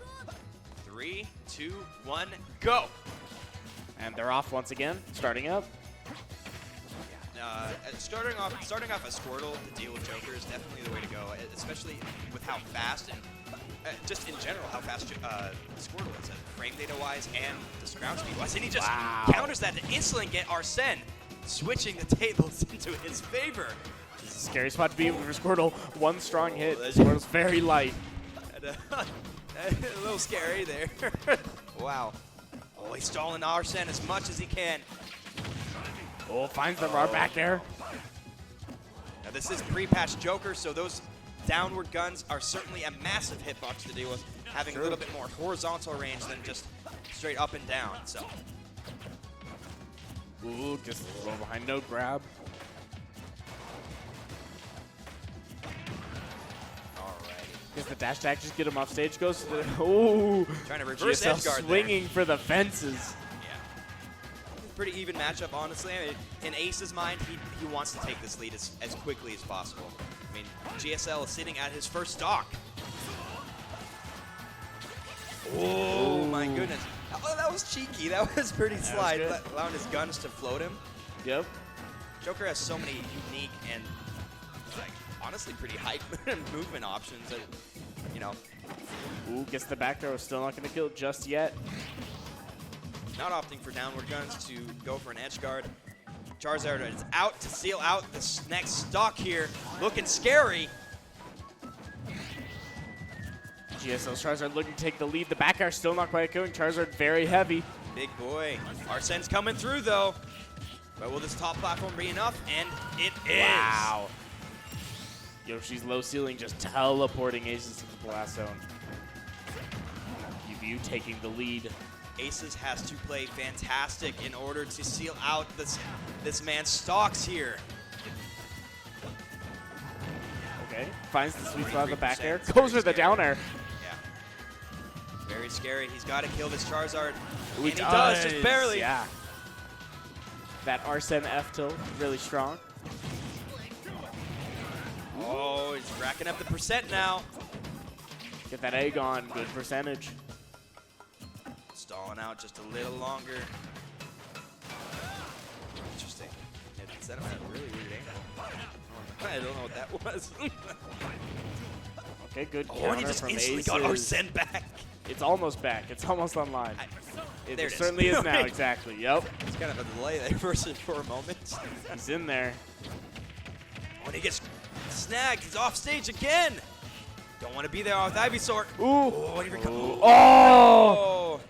3, 2, 1, go! And they're off once again, starting up. Starting off a Squirtle to deal with Joker is definitely the way to go, especially with how fast and just in general how fast Squirtle is, frame data-wise and just ground speed-wise. And he just counters that to instantly get Arsene, switching the tables into his favor. This is a scary spot to be in for Squirtle. One strong hit. Squirtle's very light. A little scary there. Wow. Oh, he's stalling Arsene as much as he can. Oh, finds the raw back air. Now this is pre-patch Joker, so those downward guns are certainly a massive hitbox to deal with, having a little bit more horizontal range than just straight up and down. So. Ooh, just roll behind, no grab. Alrighty. Does the dash attack just get him off stage? Goes to the, ooh. Trying to reverse GSL edge guard swinging for the fences. Pretty even matchup, honestly. I mean, in Ace's mind, he wants to take this lead as quickly as possible. I mean, GSL is sitting at his first stock. Oh, my goodness. Oh, that was cheeky. That was pretty slide, allowing his guns to float him. Yep. Joker has so many unique and, like, honestly pretty hype movement options that, you know. Ooh, gets the back throw. Still not going to kill just yet. Not opting for downward guns to go for an edge guard. Charizard is out to seal out this next stock here. Looking scary. GSL's Charizard looking to take the lead. The back air still not quite going. Charizard very heavy. Big boy. Arsene's coming through though. But will this top platform be enough? And it is. Wow. Yoshi's low ceiling just teleporting Aces to the blast zone. UVU taking the lead. Aces has to play fantastic in order to seal out this man's stocks here. Okay, finds the sweet spot of the back air, goes for the down air. Yeah. Very scary. He's got to kill this Charizard. Ooh, and he does, just barely. Yeah. That Arsene F tilt, really strong. Oh, he's racking up the percent now. Get that egg on, good percentage. Stalling out just a little longer. Interesting. It set him at a really weird angle. I don't know what that was. Okay, good Oh, and he just from instantly Aces. got Arsene back. It's almost back. It's almost online. There it is. certainly is now, Okay. exactly. Yep. It's kind of a delay there for a moment. He's in there. When he gets snagged, he's off stage again. Don't want to be there with Ivysaur. Ooh. Oh, here we come. Oh! Oh!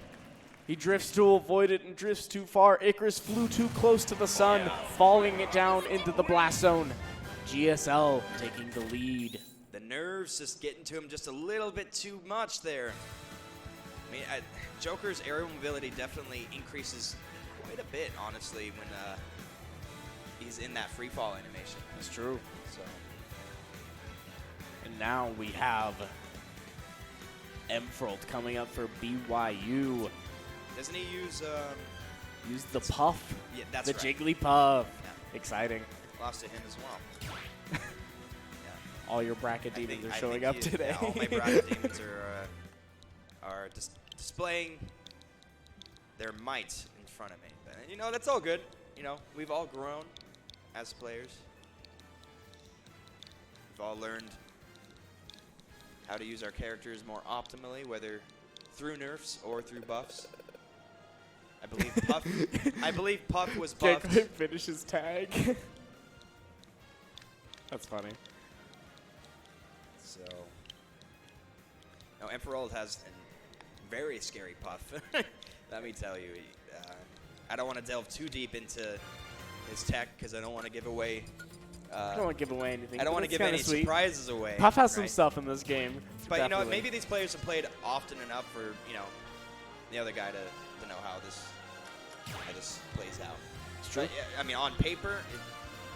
He drifts to avoid it and drifts too far. Icarus flew too close to the sun, falling it down into the blast zone. GSL taking the lead. The nerves just getting to him just a little bit too much there. I mean, Joker's aerial mobility definitely increases quite a bit, honestly, when he's in that free fall animation. That's true. So. And now we have Emfrold coming up for BYU. Doesn't he use Use the puff. Yeah, that's the right. Jigglypuff. Yeah. Exciting. Lost to him as well. Yeah. All your bracket demons are showing up today. Yeah, all my bracket demons are displaying their might in front of me. But, you know, that's all good. You know, we've all grown as players. We've all learned how to use our characters more optimally, whether through nerfs or through buffs. I believe Puff was Can't buffed. quite finish his tag. That's funny. So Now, Emperor has a very scary puff. Let me tell you. I don't want to delve too deep into his tech because I don't want to give away. I don't want to give away anything. I don't want to give any surprises away. Puff has some stuff in this game. But you know, maybe these players have played often enough for the other guy to know how this plays out. It's true. But, I mean, on paper,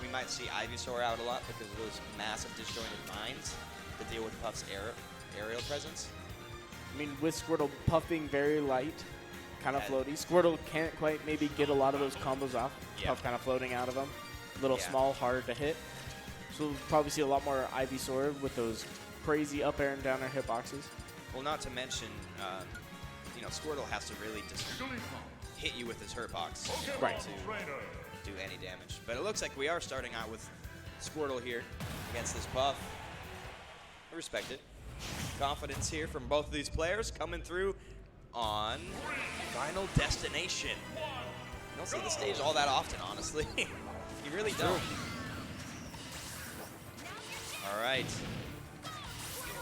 we might see Ivysaur out a lot because of those massive disjointed mines to deal with Puff's aerial presence. I mean, with Squirtle, Puff being very light, kind of floaty. Squirtle can't quite maybe get a lot of those combos off. Yeah. Puff kind of floating out of them. Little small, hard to hit. So we'll probably see a lot more Ivysaur with those crazy up air and down air hitboxes. Well, not to mention, Squirtle has to really just hit you with his hurtbox to do any damage. But it looks like we are starting out with Squirtle here against this Puff. I respect it. Confidence here from both of these players coming through on Final Destination. You don't see the stage all that often, honestly. You really don't. All right.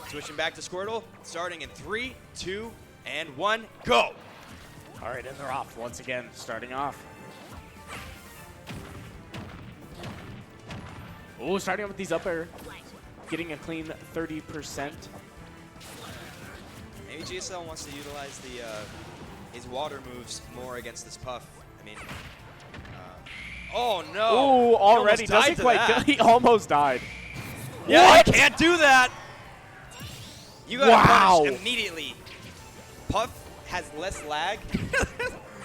Switching back to Squirtle, starting in 3, 2, and 1, go! All right, and they're off once again, starting off. Oh, starting off with these up air, getting a clean 30%. Maybe GSL wants to utilize his water moves more against this Puff. I mean, oh no! Oh, already doesn't quite. He almost died. Yeah, I can't do that. You gotta punish immediately. Puff has less lag.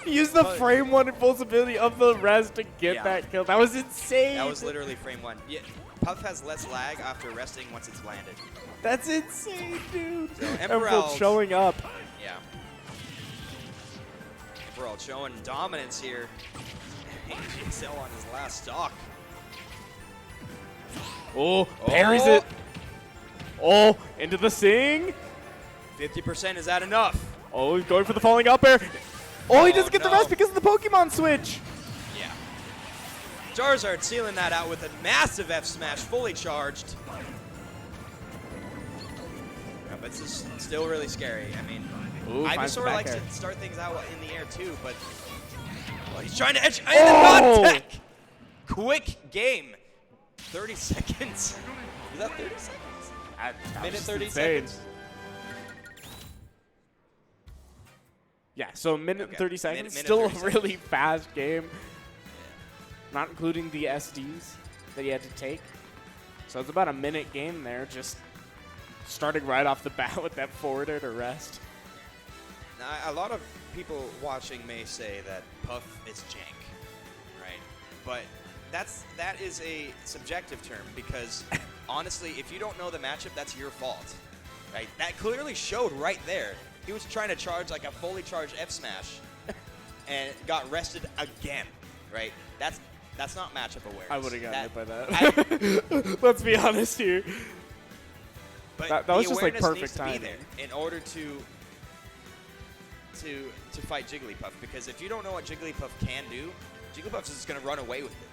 Use the frame 1 impulsibility of the res to get that kill. That was insane. That was literally frame 1. Yeah, Puff has less lag after resting once it's landed. That's insane, dude. So Emerald showing up. Yeah. Emerald showing dominance here. GSL on his last stock. Oh, parries it. Oh, into the sing. 50%, is that enough? Oh, he's going for the falling up air. Oh, he doesn't get the no. rest because of the Pokemon switch. Yeah. Charizard sealing that out with a massive F smash, fully charged. Yeah, but this is still really scary. I mean, Ivysaur likes to start things out in the air too, but he's trying to edge in the non-tech. Quick game. 30 seconds. Is that 30 seconds? Minute 30 seconds. Yeah, so minute and 30 seconds. Still a really fast game. Yeah. Not including the SDs that he had to take. So it's about a minute game there, just starting right off the bat with that forward air to rest. Now, a lot of people watching may say that Puff is jank, right? But that is a subjective term because honestly, if you don't know the matchup, that's your fault, right? That clearly showed right there. He was trying to charge like a fully charged F smash and got rested again, right? That's not matchup awareness. I would have gotten hit by that. Let's be honest here. But that was just like perfect timing. Be there in order to fight Jigglypuff, because if you don't know what Jigglypuff can do, Jigglypuff is just going to run away with it,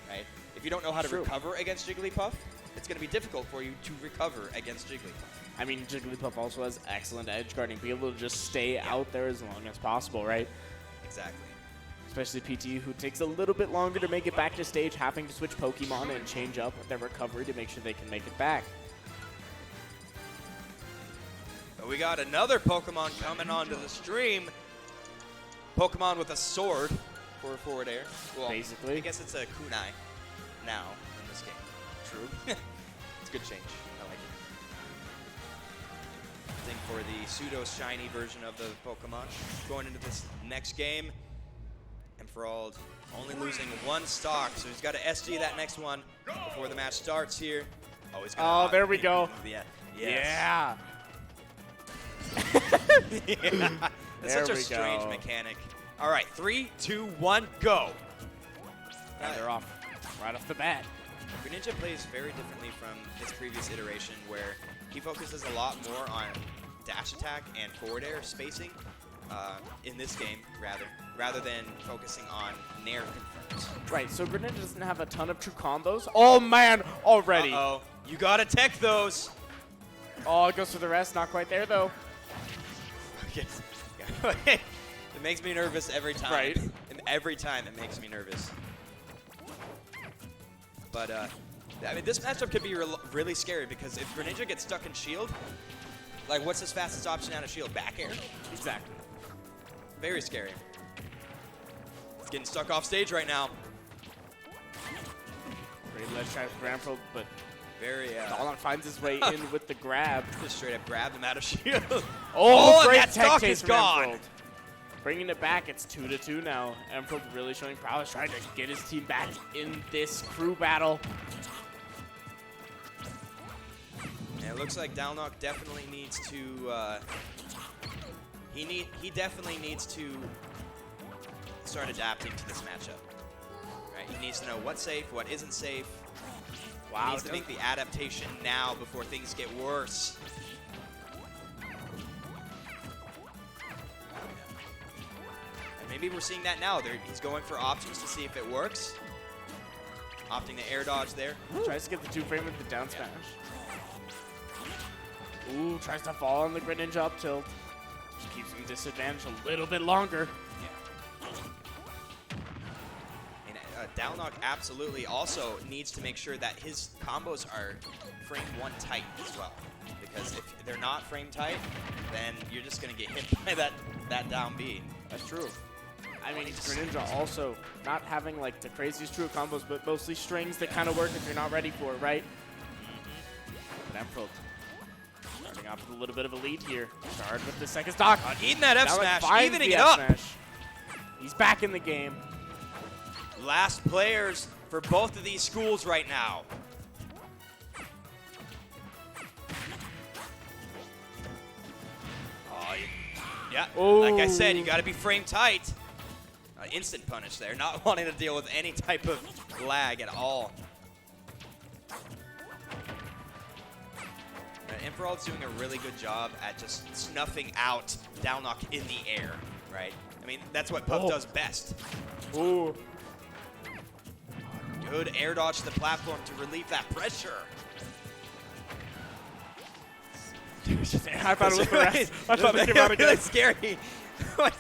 right? If you don't know how to recover against Jigglypuff, it's going to be difficult for you to recover against Jigglypuff. I mean, Jigglypuff also has excellent edge guarding, be able to just stay out there as long as possible, right? Exactly. Especially PT, who takes a little bit longer to make it back to stage, having to switch Pokemon and change up their recovery to make sure they can make it back. But we got another Pokemon coming onto the stream. Pokemon with a sword for forward air. Well, basically. I guess it's a kunai now in this game. True. It's a good change. I like it. I think for the pseudo-shiny version of the Pokemon going into this next game. Emperald only losing one stock, so he's got to SD that next one before the match starts here. Oh, he's gonna there we go. Yeah. Yes. Yeah. It's such a strange mechanic. All right, 3, 2, 1, go. And they're off right off the bat. Greninja plays very differently from his previous iteration, where he focuses a lot more on dash attack and forward air spacing in this game, rather than focusing on nair confirms. Right, so Greninja doesn't have a ton of true combos. Oh man, already. Uh-oh, you gotta tech those. Oh, it goes for the rest. Not quite there, though. It makes me nervous every time. Right. And every time it makes me nervous. But, I mean, this matchup could be really scary because if Greninja gets stuck in shield, like, what's his fastest option out of shield? Back air? Exactly. Very scary. It's getting stuck off stage right now. Great ledge try for Ramford, but Very, Dalnok finds his way in with the grab. just straight up grabbed him out of shield. Oh, great and that tech stock chase is from gone. Ramford. Bringing it back, it's 2-2 now. Ramford really showing prowess, trying to get his team back in this crew battle. And it looks like Dalnok definitely needs to, he definitely needs to start adapting to this matchup. Right? He needs to know what's safe, what isn't safe. Wow, He needs to make the adaptation now before things get worse. And maybe we're seeing that now. He's going for options to see if it works. Opting to air dodge there. Tries to get the 2-frame with the down smash. Ooh, tries to fall on the Greninja up tilt. Just keeps him disadvantaged a little bit longer. And Dalnok absolutely also needs to make sure that his combos are frame 1 tight as well. Because if they're not frame tight, then you're just going to get hit by that down B. That's true. I mean, Greninja also not having like the craziest true combos, but mostly strings that kind of work if you're not ready for it, right? But Emerald starting off with a little bit of a lead here. Started with the second stock. Eating that F Dalnok smash, finds evening the it F up. smash. He's back in the game. Last players for both of these schools right now. Oh, yeah. Like I said, you got to be frame tight. Instant punish there, not wanting to deal with any type of lag at all. Infrared's doing a really good job at just snuffing out Dalnok in the air, right? I mean, that's what Puff does best. Ooh. Good air dodge to the platform to relieve that pressure. I thought it was the rest. I thought it came out again. That's scary. I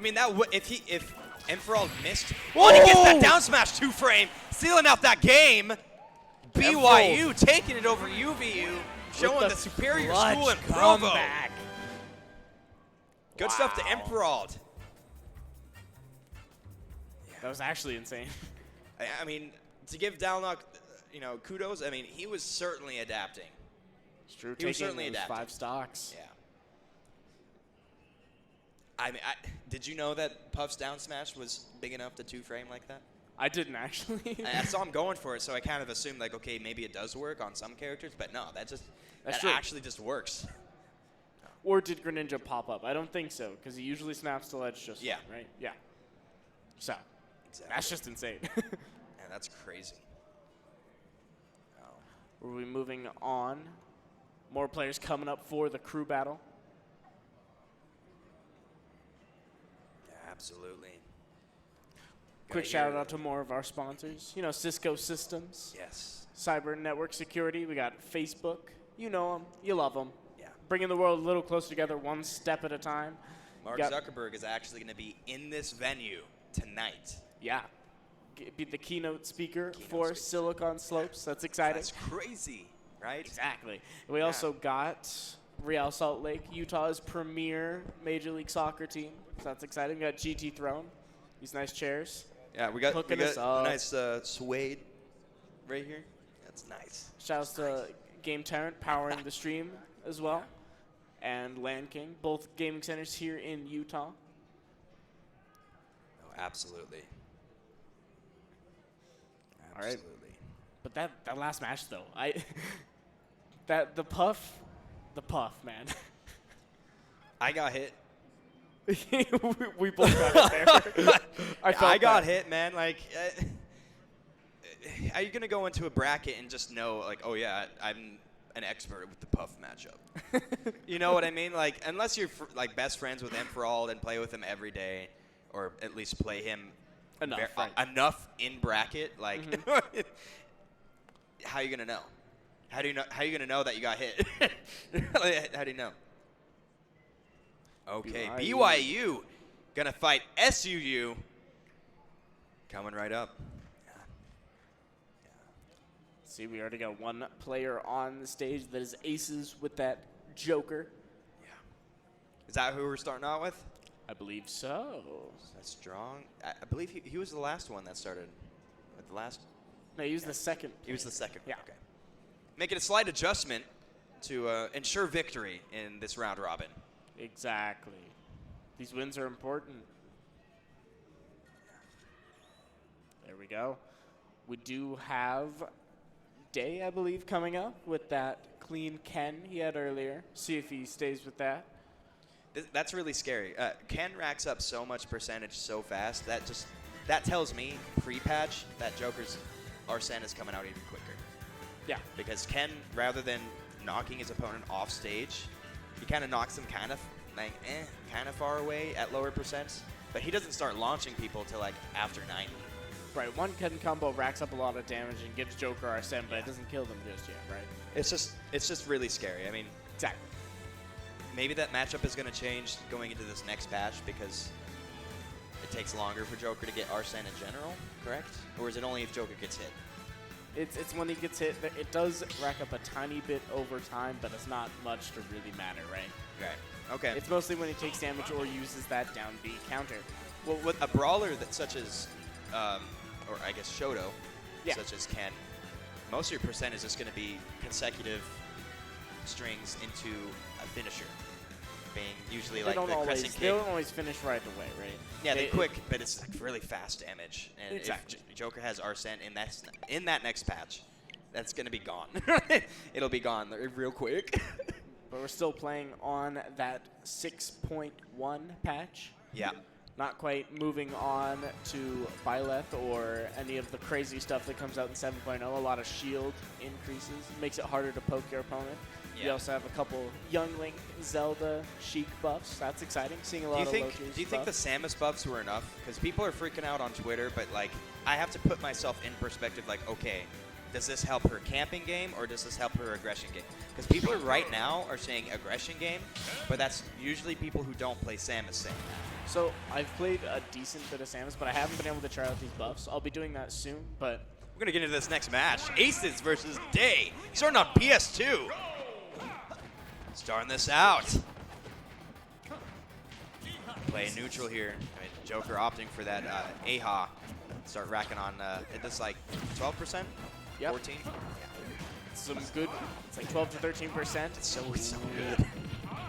mean, if Enferald missed, and he gets that down smash 2-frame, sealing out that game. BYU taking it over UVU, showing the superior school in Provo. Comeback. Good stuff to Enferald. That was actually insane. I mean, to give Dalnok, kudos. I mean, he was certainly adapting. It's true. He was certainly those adapting. 5 stocks. Yeah. I mean, did you know that Puff's down smash was big enough to 2-frame like that? I didn't actually. I saw him going for it, so I kind of assumed like, okay, maybe it does work on some characters, but no, that true. actually just works. Or did Greninja pop up? I don't think so, because he usually snaps to ledge just Yeah. right? Yeah. So, Exactly. that's just insane. Yeah, that's crazy. Oh. Are we moving on? More players coming up for the crew battle. Yeah, absolutely. Quick shout out to more of our sponsors. Cisco Systems, Yes. Cyber Network Security. We got Facebook. You know them. You love them. Yeah. Bringing the world a little closer together, one step at a time. Mark Zuckerberg is actually going to be in this venue tonight. Yeah. Be the keynote speaker for Silicon Slopes. That's exciting. That's crazy, right? Exactly. And we also got Real Salt Lake, Utah's premier Major League Soccer team. So that's exciting. We got GT Throne. These nice chairs. Yeah, we got Hooking us up. a nice suede right here. That's nice. Shouts to GameTyrant powering the stream as well. And Land King, both gaming centers here in Utah. Oh, absolutely. All right. Absolutely. But that last match though, the puff, man. I got hit. we both got it there. I got hit, man. Like, are you gonna go into a bracket and just know, like, oh yeah, I'm an expert with the Puff matchup? You know what I mean? Like, unless you're like best friends with him for all and play with him every day, or at least play him enough in bracket. Like, how are you gonna know? How do you know? How are you gonna know that you got hit? How do you know? Okay, BYU gonna fight SUU. Coming right up. See, we already got one player on the stage that is aces with that Joker. Yeah. Is that who we're starting out with? I believe so. That's strong. I believe he was the last one that started. The last. No, he was the second. He was the second. Yeah. Okay. Making a slight adjustment to ensure victory in this round robin. Exactly. These wins are important. There we go. We do have Day, I believe, coming up with that clean Ken he had earlier. See if he stays with that. That's really scary. Ken racks up so much percentage so fast that tells me pre-patch that Joker's Arsene is coming out even quicker. Yeah. Because Ken, rather than knocking his opponent off stage, he kind of knocks him kind of far away at lower percents. But he doesn't start launching till till like after 90. Right, one Ken combo racks up a lot of damage and gives Joker Arsene, but it doesn't kill them just yet, right? It's just really scary. I mean, exactly. Maybe that matchup is going to change going into this next patch because it takes longer for Joker to get Arsene in general, correct? Or is it only if Joker gets hit? It's when he gets hit. It does rack up a tiny bit over time, but it's not much to really matter, right? Right. Okay. It's mostly when he takes damage or uses that down B counter. Well, with a brawler such as, or I guess Shoto, such as Ken, most of your percent is just going to be consecutive strings into a finisher, being usually like the crescent kick. They don't always finish right away, right? Yeah, they're quick, but it's like really fast damage. And exactly. if Joker has Arsene in that next patch, that's going to be gone. It'll be gone real quick. But we're still playing on that 6.1 patch. Yeah. Not quite moving on to Byleth or any of the crazy stuff that comes out in 7.0. A lot of shield increases. Makes it harder to poke your opponent. Yeah. You also have a couple Young Link, Zelda, Sheik buffs. That's exciting. Seeing a lot of low tier. Do you think the Samus buffs were enough? Because people are freaking out on Twitter, but like I have to put myself in perspective. Like, okay, does this help her camping game or does this help her aggression game? Because people right now are saying aggression game, but that's usually people who don't play Samus saying that. So I've played a decent bit of Samus, but I haven't been able to try out these buffs. I'll be doing that soon, but we're gonna get into this next match. Aces versus Day, starting on PS2. Starting this out. Play neutral here. Joker opting for that AHA. Start racking on, it's like 12%? Yep. 14? Yeah. Some good, it's like 12 to 13%. It's so good.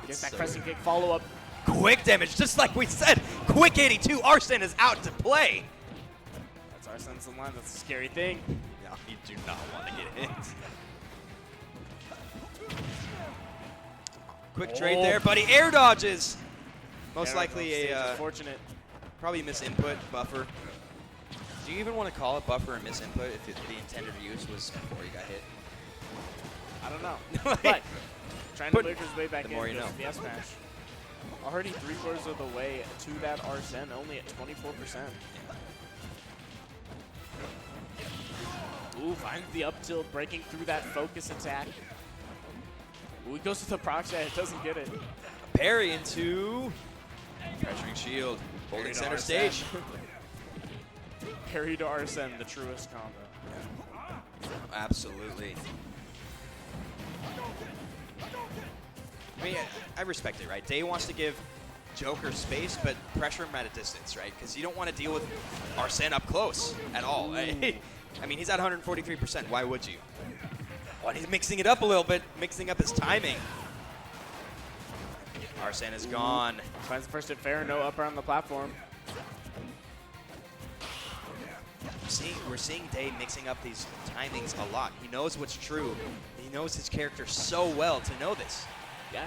Gets that crescent kick follow-up. Quick damage, just like we said. Quick 82, Arsene is out to play. That's Arsene's in line, that's a scary thing. No, you do not want to get hit. Quick trade there, buddy. Air dodges. Most likely a fortunate. Probably misinput buffer. Do you even want to call it buffer or misinput if the intended use was before you got hit? I don't know. But trying to lurk his way back in more you know. the S smash. Already 3/4 of the way to that Arsene, only at 24%. Ooh, finds the up tilt, breaking through that focus attack. Ooh, he goes to the proxy, it doesn't get it. Parry into pressuring shield, holding center stage. Parry to Arsene, the truest combo. Absolutely. I mean, I respect it, right? Day wants to give Joker space, but pressure him at a distance, right? Because you don't want to deal with Arsene up close at all. Right? I mean, he's at 143%. Why would you? Well, he's mixing it up a little bit, mixing up his timing. Arsene is gone. Finds the first hit fair, no upper on the platform. We're seeing Day mixing up these timings a lot. He knows what's true. He knows his character so well to know this. Yeah.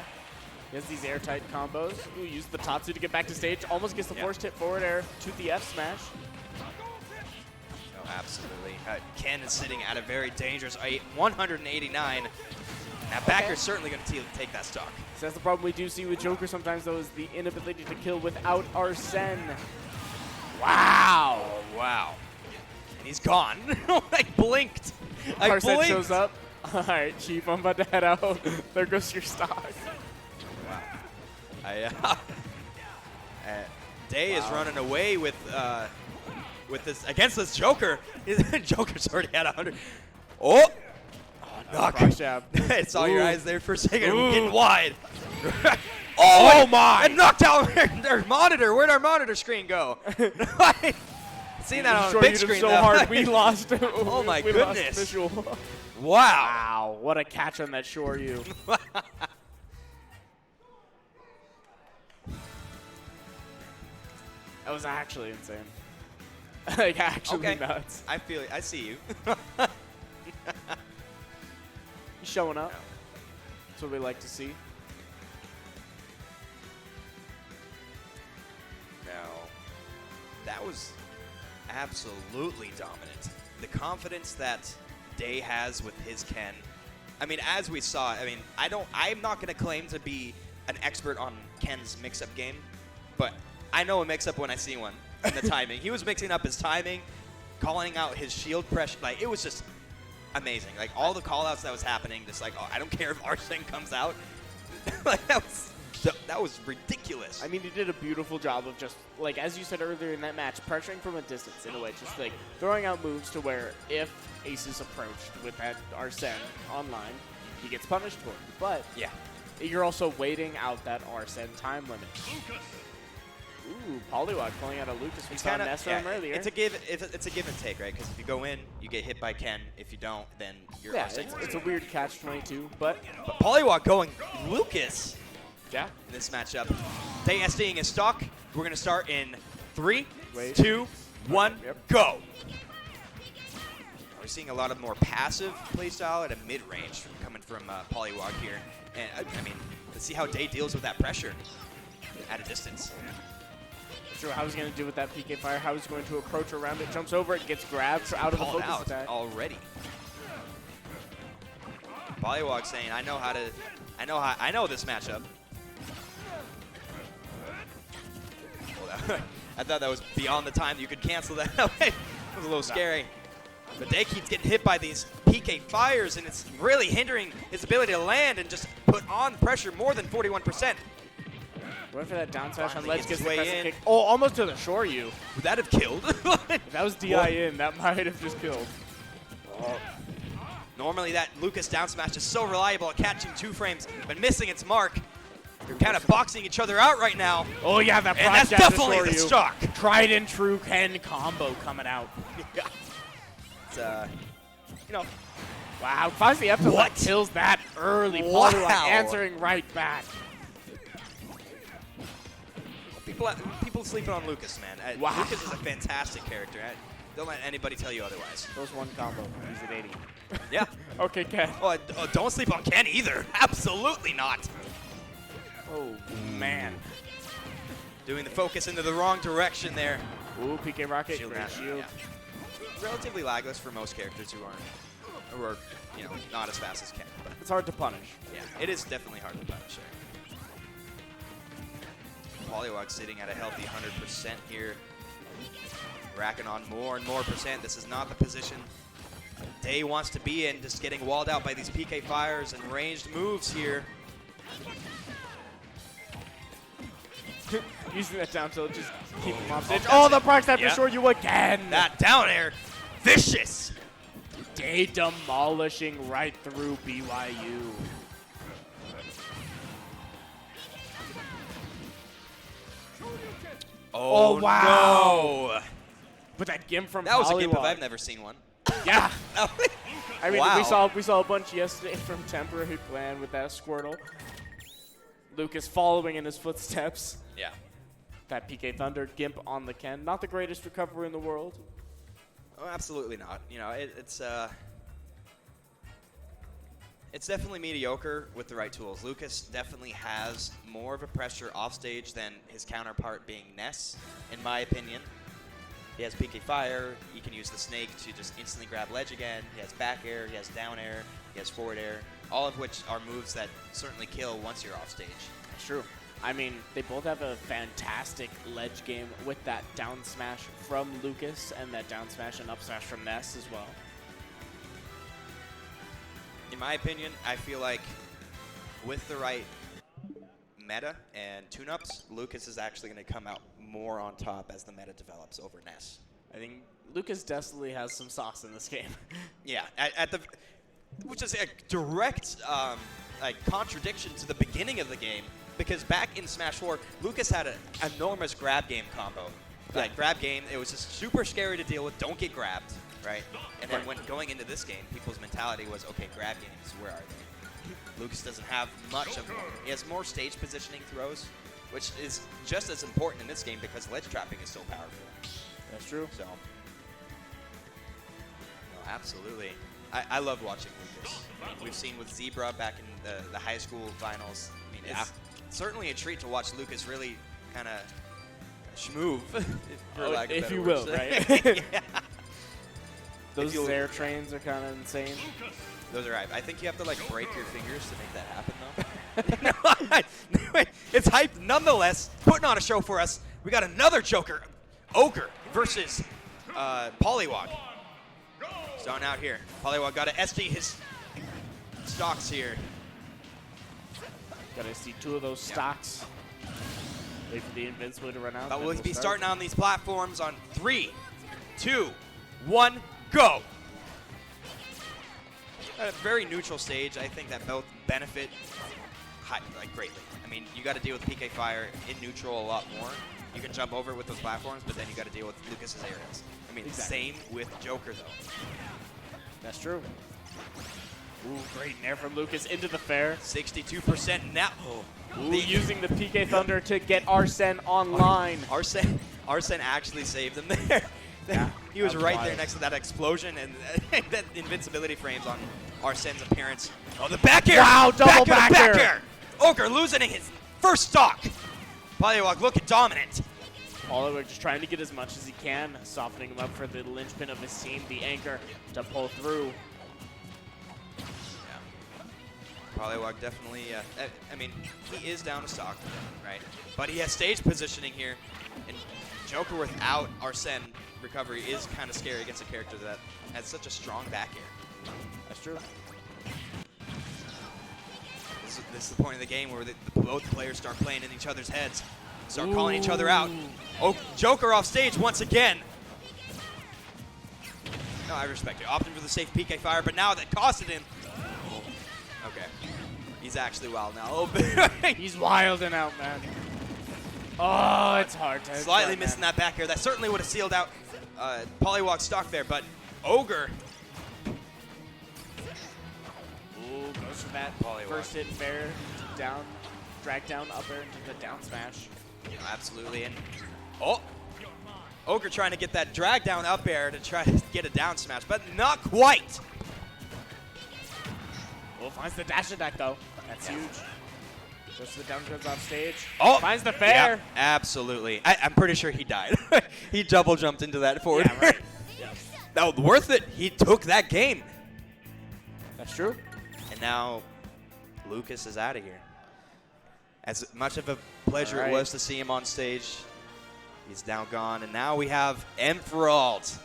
He has these airtight combos. Ooh, use the Tatsu to get back to stage. Almost gets the forced hit forward air to the F smash. Oh, absolutely. Ken is sitting at a very dangerous 189. Now Backer's certainly going to take that stock. So that's the problem we do see with Joker sometimes, though, is the inability to kill without Arsene. Wow. Oh, wow. And he's gone. I blinked. Arsene shows up. All right, Chief, I'm about to head out. There goes your stock. Wow. Day is running away with this against this Joker. Joker's already at 100. Oh, knock. Cross jab. I saw your Ooh. eyes there for a second. We're getting Ooh. wide. Oh my! And knocked out our monitor. Where'd our monitor screen go? Seen that on Short big hit him screen so though. hard we lost. Oh my we lost goodness. visual. Wow. Wow, what a catch on that Shoryu. That was actually insane. Like, actually Okay. nuts. I feel it. I see you. He's showing up. That's what we like to see. Now, that was absolutely dominant. The confidence that Day has with his Ken. I mean, as we saw, I'm not going to claim to be an expert on Ken's mix-up game, but I know a mix-up when I see one. And the timing. He was mixing up his timing, calling out his shield pressure. Like, it was just amazing. Like, all the call-outs that was happening, just like, oh, I don't care if Arsene comes out. Like, that was ridiculous. I mean, he did a beautiful job of just, like, as you said earlier in that match, pressuring from a distance in a way, just, like, throwing out moves to where if Ace is approached with that Arsene online, he gets punished for it. But yeah. you're also waiting out that Arsene time limit. Ooh, Poliwag pulling out a Lucas. We saw Ness from him earlier. It's a give and take, right? Because if you go in, you get hit by Ken. If you don't, then you're Arsene. It's a weird catch-22, but Poliwag going Lucas. Yeah. In this matchup. Day SDing his stock. We're going to start in 3, Wait. 2, 1, Yep. go. We're seeing a lot of more passive playstyle at a mid-range coming from Poliwag here. And, I mean, let's see how Day deals with that pressure at a distance. Sure, how he's going to do with that PK fire, how he's going to approach around it, jumps over it, gets grabbed out of the Called focus out attack. already. Poliwag saying, I know this matchup. I thought that was beyond the time you could cancel that. It was a little scary. But Day keeps getting hit by these PK fires, and it's really hindering his ability to land and just put on pressure more than 41%. Went for that down smash on Finally ledge, gets gets the his way crescent in. kick. Oh, almost to the Shoryu. Would that have killed? If that was DI in, that might have just killed. Normally that Lucas down smash is so reliable at catching 2 frames, but missing its mark. They're kind of boxing each other out right now. Oh yeah, that And that's prop jab to definitely the Shoryu. stock. Tried and true Ken combo coming out. Yeah. It's, you know. Wow, finds the F What? kills that early. Wow. Poliwag answering right back. People sleeping on Lucas, man. Wow. Lucas is a fantastic character. Don't let anybody tell you otherwise. Those one combo. He's at 80. Yeah. Okay, Ken. Oh, don't sleep on Ken either. Absolutely not. Oh, man. Doing the focus into the wrong direction there. Ooh, PK Rocket. Shield Great master, shield. yeah. Relatively lagless for most characters who are not as fast as Ken. But It's hard to punish. yeah, it is definitely hard to punish there. Poliwag sitting at a healthy 100% here. Racking on more and more percent. This is not the position Day wants to be in, just getting walled out by these PK fires and ranged moves here. Using that down tilt, just keep him off stage. Oh, the proc snap to Shoryu again. That down air, vicious. Day demolishing right through BYU. Oh, wow. no. But that gimp from That was a gimp if Poliwag. I've never seen one. Yeah. I mean, Wow. we saw a bunch yesterday from Temporary Plan with that Squirtle. Lucas following in his footsteps. Yeah. That PK Thunder gimp on the Ken. Not the greatest recovery in the world. Oh, absolutely not. You know, it's definitely mediocre with the right tools. Lucas definitely has more of a pressure off stage than his counterpart being Ness, in my opinion. He has PK Fire, he can use the snake to just instantly grab ledge again, he has back air, he has down air, he has forward air, all of which are moves that certainly kill once you're off stage. That's true. I mean, they both have a fantastic ledge game with that down smash from Lucas and that down smash and up smash from Ness as well. in my opinion, I feel like with the right meta and tune-ups, Lucas is actually going to come out more on top as the meta develops over Ness. I think Lucas definitely has some sauce in this game. Yeah, which is a direct like contradiction to the beginning of the game, because back in Smash 4, Lucas had an enormous grab game combo. Like grab game, it was just super scary to deal with. Don't get grabbed, right? And then when going into this game, people's mentality was, okay, grab games, where are they? Lucas doesn't have much of one. He has more stage positioning throws, which is just as important in this game because ledge trapping is so powerful. That's true. So, no, absolutely. I love watching Lucas. I mean, we've seen with Zebra back in the high school finals. I mean, it's certainly a treat to watch Lucas really kind of schmoove, for lack of if better you words. will, right? Yeah. Those air trains are kind of insane. Those are right. I think you have to like break your fingers to make that happen, though. No, it's hype nonetheless. Putting on a show for us. We got another Joker, Ogre versus Polywog. Starting out here. Polywog got to SD his stocks here. Gotta see two of those stocks. Wait for the Invincible to run out. But we'll be starting on these platforms on 3, 2, 1, go. At a very neutral stage, I think that both benefit greatly. I mean, you got to deal with PK Fire in neutral a lot more. You can jump over with those platforms, but then you got to deal with Lucas's areas. I mean, same with Joker, though. That's true. Ooh, great nair from Lucas into the fair. 62% now. Ooh, using the PK Thunder to get Arsene online. Arsene actually saved him there. Yeah, he was right wild. there next to that explosion and that invincibility frames on Arsene's appearance. Oh, the back air! Wow, double back air! Ogre losing his first stock. Polywog looking dominant. Polywog just trying to get as much as he can, softening him up for the linchpin of his team, the anchor, to pull through. Polywog definitely, I mean, he is down to stock, right? But he has stage positioning here, and Joker without Arsene recovery is kind of scary against a character that has such a strong back air. That's true. This is the point of the game where both players start playing in each other's heads, start calling each other out. Oh, Joker off stage once again. No, I respect it. Opting for the safe PK Fire, but now that costed him. Okay. He's actually wild now a little bit. He's wilding out, man. Oh, it's hard to Slightly missing that back air. That certainly would have sealed out Polywog's stock there, but Ogre. Ooh, goes for that Polywog. first hit fair, down, drag down up air into the down smash. Yeah, absolutely. And Ogre trying to get that drag down up air to try to get a down smash, but not quite. Oh, finds the dash attack though. That's huge. Goes to the down goes off stage. Oh, finds the fair. Yeah, absolutely. I'm pretty sure he died. He double jumped into that forward. Yeah, right. Yeah. That was worth it. He took that game. That's true. And now Lucas is out of here. As much of a pleasure it was to see him on stage, he's now gone. And now we have Emperald.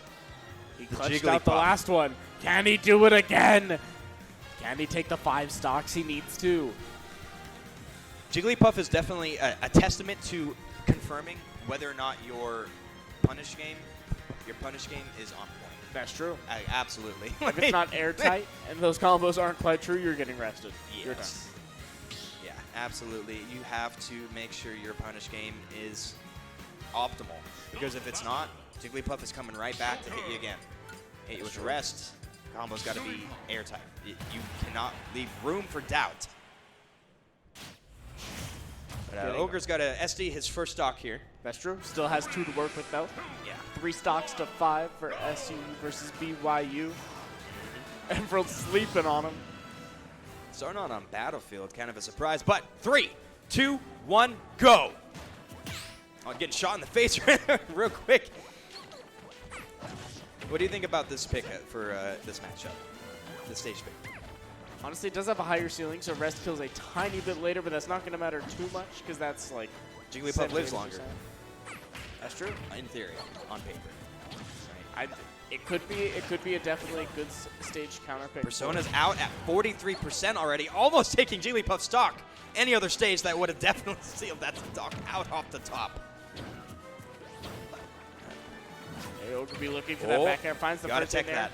He clutched out the last one. Can he do it again? Can he take the 5 stocks he needs to? Jigglypuff is definitely a testament to confirming whether or not your punish game is on point. That's true. Absolutely. If it's not airtight and those combos aren't quite true, you're getting rested. Yes. You're done. Yeah, absolutely. You have to make sure your punish game is optimal. Because if it's not, Jigglypuff is coming right back to hit you again. Hit you with your rest. Combo's got to be airtight. You cannot leave room for doubt. But Ogre's got to SD his first stock here. That's true. Still has 2 to work with though. Yeah. 3 stocks to 5 for SU versus BYU. Emerald sleeping on him. Starting on Battlefield, kind of a surprise. But 3, 2, 1, go. Oh, getting shot in the face real quick. What do you think about this pick for this matchup, the stage pick? Honestly, it does have a higher ceiling, so rest kills a tiny bit later, but that's not going to matter too much because that's like Jigglypuff lives longer. That's true. In theory, on paper. I, It could be a definitely good stage counter pick. Persona's out at 43% already, almost taking Jigglypuff stock. Any other stage that would have definitely sealed that stock out off the top. He'll be looking for that back air. Finds the first in there.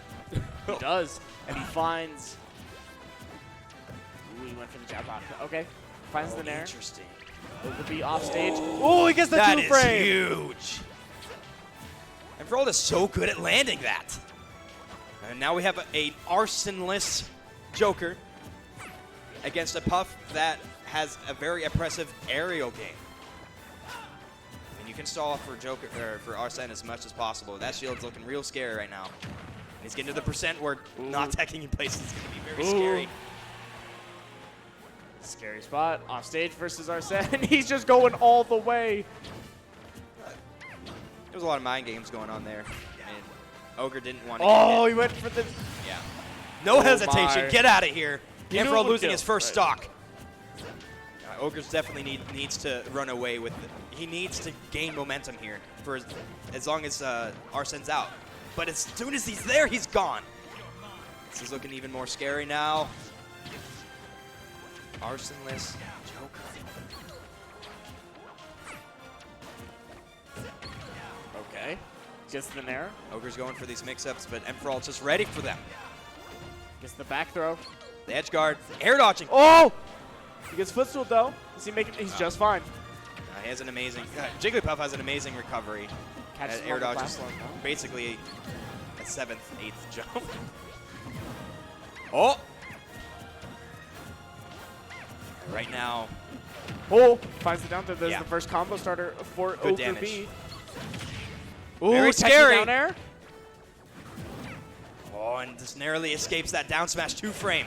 He does, and he finds. Ooh, he went for the jab lock. Okay, finds the nair. Interesting. It will be off stage. Oh, he gets the That two frame. is huge. And Verald is so good at landing that. And now we have an arsenless Joker against a Puff that has a very oppressive aerial game. And you can stall for Joker or for Arsene as much as possible. That shield's looking real scary right now. And he's getting to the percent where not teching in place is going to be very scary. Scary spot. Off stage versus Arsene. He's just going all the way. There was a lot of mind games going on there. And Ogre didn't want to he went for the... Yeah. No hesitation. My. Get out of here. Emperor losing his first Right. stock. Ogre's definitely needs to run away with it. He needs to gain momentum here for as long as Arsene's out. But as soon as he's there, he's gone. This is looking even more scary now. Arseneless Joker. Okay. Gets the nair. Ogre's going for these mix-ups, but Emperor's just ready for them. Gets the back throw. The edge guard, air dodging. Oh! He gets footstool though. Is he making? He's just fine. He has an amazing. Jigglypuff has an amazing recovery. Catches Air him on the dodges platform, no? basically a 7th, 8th jump. Oh! Right now, Oh! Finds the down throw. There's Yeah. the first combo starter for Good Ogre damage. B. Very catches scary. Down air. oh, and just narrowly escapes that down smash 2-frame.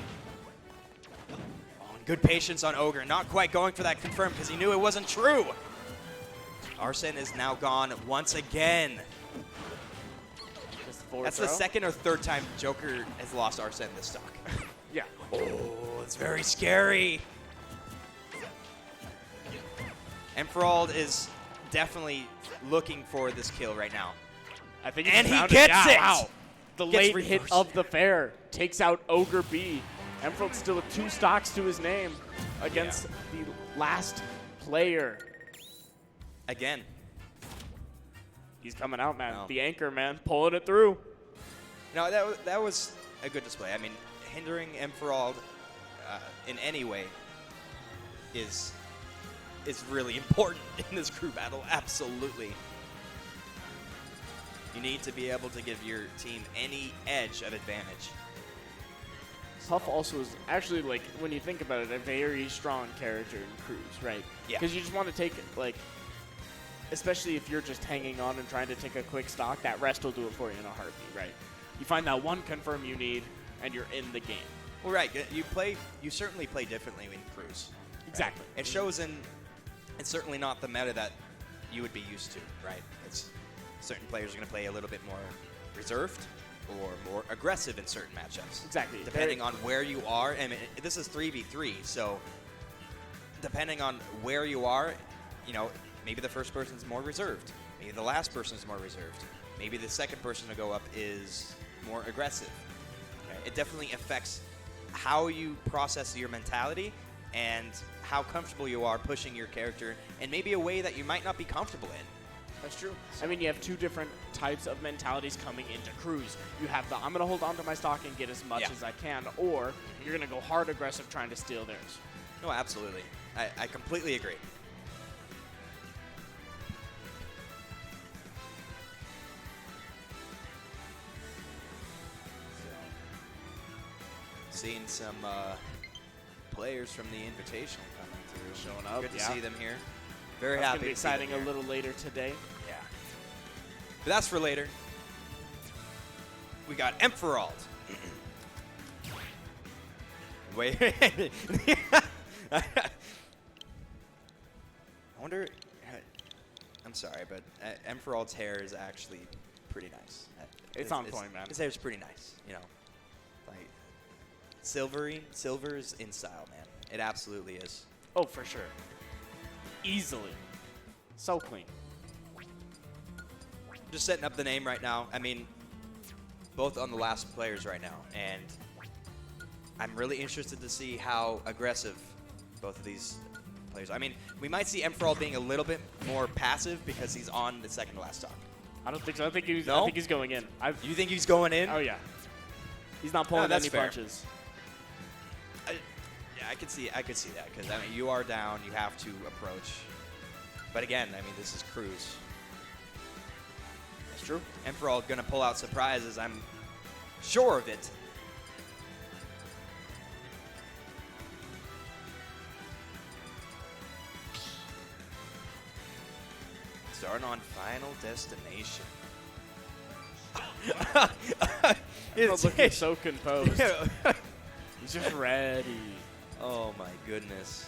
Oh, and good patience on Ogre. Not quite going for that confirm because he knew it wasn't true. Arsene is now gone once again. Just the forward That's throw. the second or third time Joker has lost Arsene this stock. Yeah. Oh, it's very scary. Emperald is definitely looking for this kill right now. I think And he found gets Yeah, it! Wow. The Gets late hit reversed. of the fair takes out Ogre B. Emperald still with 2 stocks to his name against the last player. Again. He's coming out, man. Wow. The anchor, man, pulling it through. No, that was a good display. I mean, hindering Emperald in any way is really important in this crew battle. Absolutely. You need to be able to give your team any edge of advantage. Puff also is actually, like, when you think about it, a very strong character in crews, right? Yeah. Because you just want to take, like, especially if you're just hanging on and trying to take a quick stock, that rest will do it for you in a heartbeat, right? You find that one confirm you need, and you're in the game. Well, right. You certainly play differently in crews. Exactly. It shows in. It's certainly not the meta that you would be used to, right? It's certain players are going to play a little bit more reserved or more aggressive in certain matchups. Exactly. Depending on where you are. I mean, this is 3v3, so depending on where you are, you know, maybe the first person's more reserved. Maybe the last person's more reserved. Maybe the second person to go up is more aggressive. Okay? It definitely affects how you process your mentality and how comfortable you are pushing your character in maybe a way that you might not be comfortable in. That's true. I mean, you have 2 different types of mentalities coming into crews. You have the, I'm going to hold on to my stock and get as much as I can, or you're going to go hard aggressive trying to steal theirs. No, absolutely. I completely agree. Seeing some players from the Invitational coming through. Showing up, Good to yeah. see them here. Very That's happy going to be to see them exciting a here. little later today. Yeah. But that's for later. We got Emperald. Wait. I wonder. I'm sorry, but Emperald's hair is actually pretty nice. It's on point, man. His hair's pretty nice, you know. Like silvery, silver is in style, man. It absolutely is. Oh, for sure. Easily. So clean. Just setting up the name right now. I mean, both on the last players right now, and I'm really interested to see how aggressive both of these players. I mean, we might see Emperor being a little bit more passive because he's on the second to last stock. I don't think so. I think he's going in. You think he's going in? Oh yeah. He's not pulling any punches. Yeah, I could see that because I mean, you are down, you have to approach. But again, I mean, this is Cruz. That's true. Emperor gonna pull out surprises. I'm sure of it. Starting on Final Destination. He's looking so composed. He's just ready. Oh my goodness.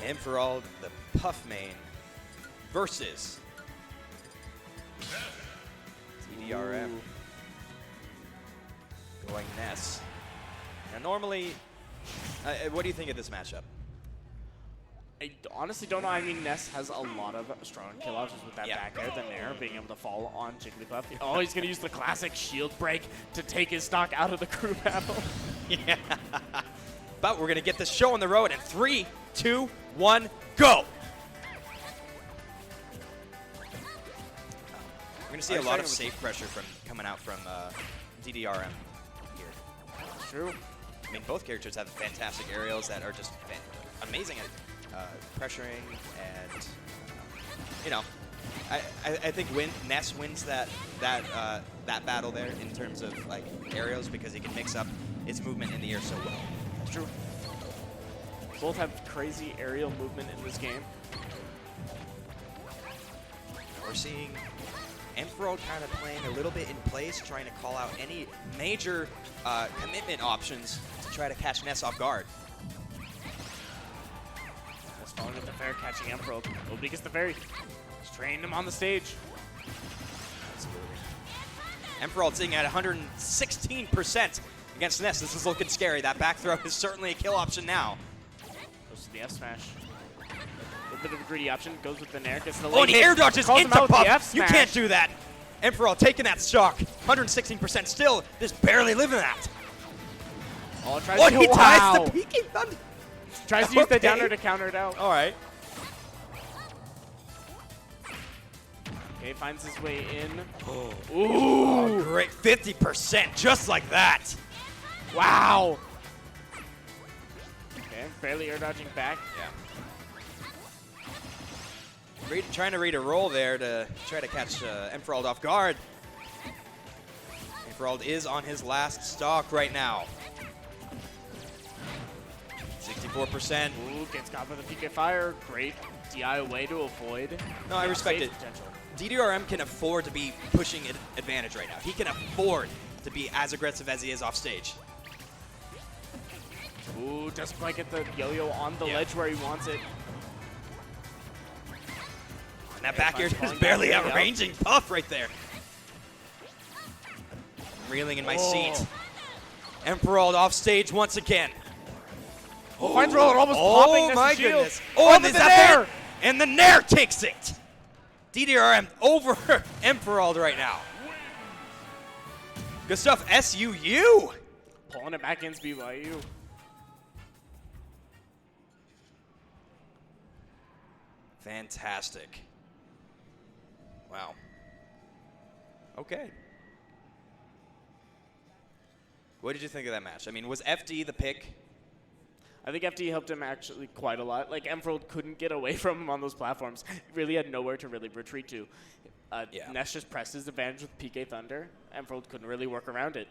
Emperor, the Puff Main, versus TDRM. Ooh. Going Ness. Now normally, what do you think of this matchup? I honestly don't know. I mean, Ness has a lot of strong kill options with that back air, the Nair, being able to fall on Jigglypuff. Oh, he's going to use the classic shield break to take his stock out of the crew battle. Yeah. But we're going to get this show on the road in 3, 2, 1, go! We're going to see a lot of safe pressure coming out from DDRM here. True. I mean, both characters have fantastic aerials that are just amazing at pressuring, and you know, I think Ness wins that battle there in terms of like aerials because he can mix up its movement in the air so well. That's true. Both have crazy aerial movement in this game. We're seeing Emperor kind of playing a little bit in place, trying to call out any major commitment options to try to catch Ness off guard. Ness falling with the fair, catching Emperor. Nobody gets the fairy. Just training him on the stage. Absolutely. Emperor sitting at 116% against Ness. This is looking scary. That back throw is certainly a kill option now. Goes to the F smash. A little bit of a greedy option. Goes with the Nair. Gets the Oh, and he air dodges into Puff. You can't do that. Emperor taking that stock. 116% still. Just barely living that. Oh, he ties the Peaking Thunder. Tries to use the downer to counter it out. All right. Okay, finds his way in. Oh. Ooh, great. 50% just like that. Wow. Okay, barely air dodging back. Yeah. Trying to read a roll there to try to catch Emperor off guard. Emperor is on his last stock right now. 64%. Ooh, gets caught by the PK Fire. Great DI way to avoid. No, I respect it. Potential. DDRM can afford to be pushing an advantage right now. He can afford to be as aggressive as he is off stage. Ooh, doesn't quite get the yo-yo on the ledge where he wants it. And that back air is barely outranging Puff right there. I'm reeling in my seat. Emperor off stage once again. Finds roller almost popping. Oh my goodness. Oh, and is that there? And the Nair takes it. DDRM over Emperor right now. Good stuff, SUU. Pulling it back into BYU. Fantastic. Wow. Okay. What did you think of that match? I mean, was FD the pick? I think FD helped him actually quite a lot. Like, Emerald couldn't get away from him on those platforms. He really had nowhere to really retreat to. Ness just pressed his advantage with PK Thunder. Emerald couldn't really work around it.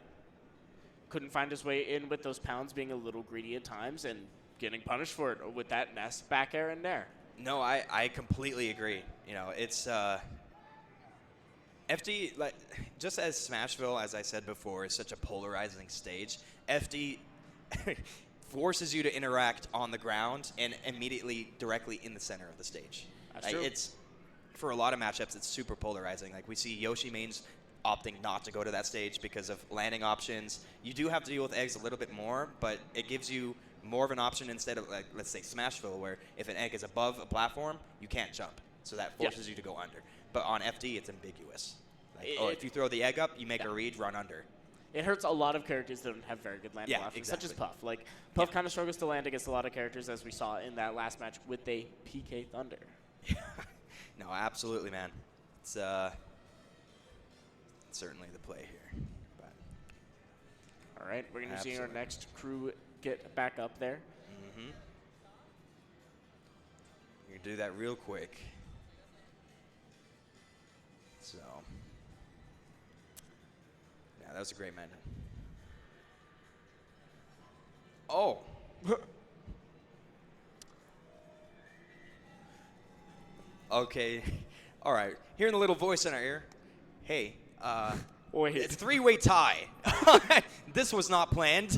Couldn't find his way in with those pounds being a little greedy at times and getting punished for it with that Ness back air and Nair. No, I completely agree. You know, it's FD, like, just as Smashville, as I said before, is such a polarizing stage, FD forces you to interact on the ground and immediately directly in the center of the stage. That's true. It's, for a lot of matchups, it's super polarizing. Like, we see Yoshi mains opting not to go to that stage because of landing options. You do have to deal with eggs a little bit more, but it gives you more of an option instead of, like, let's say Smashville, where if an egg is above a platform, you can't jump. So that forces you to go under. But on FD, it's ambiguous. Like, if you throw the egg up, you make a read, run under. It hurts a lot of characters that don't have very good landing options, such as Puff. Like, Puff kind of struggles to land against a lot of characters, as we saw in that last match with a PK Thunder. No, absolutely, man. It's certainly the play here. But all right, we're going to see our next crew get back up there. You're going to do that real quick. So, yeah, that was a great man. Oh. Okay. All right. Hearing the little voice in our ear. Hey, it's three-way tie. This was not planned.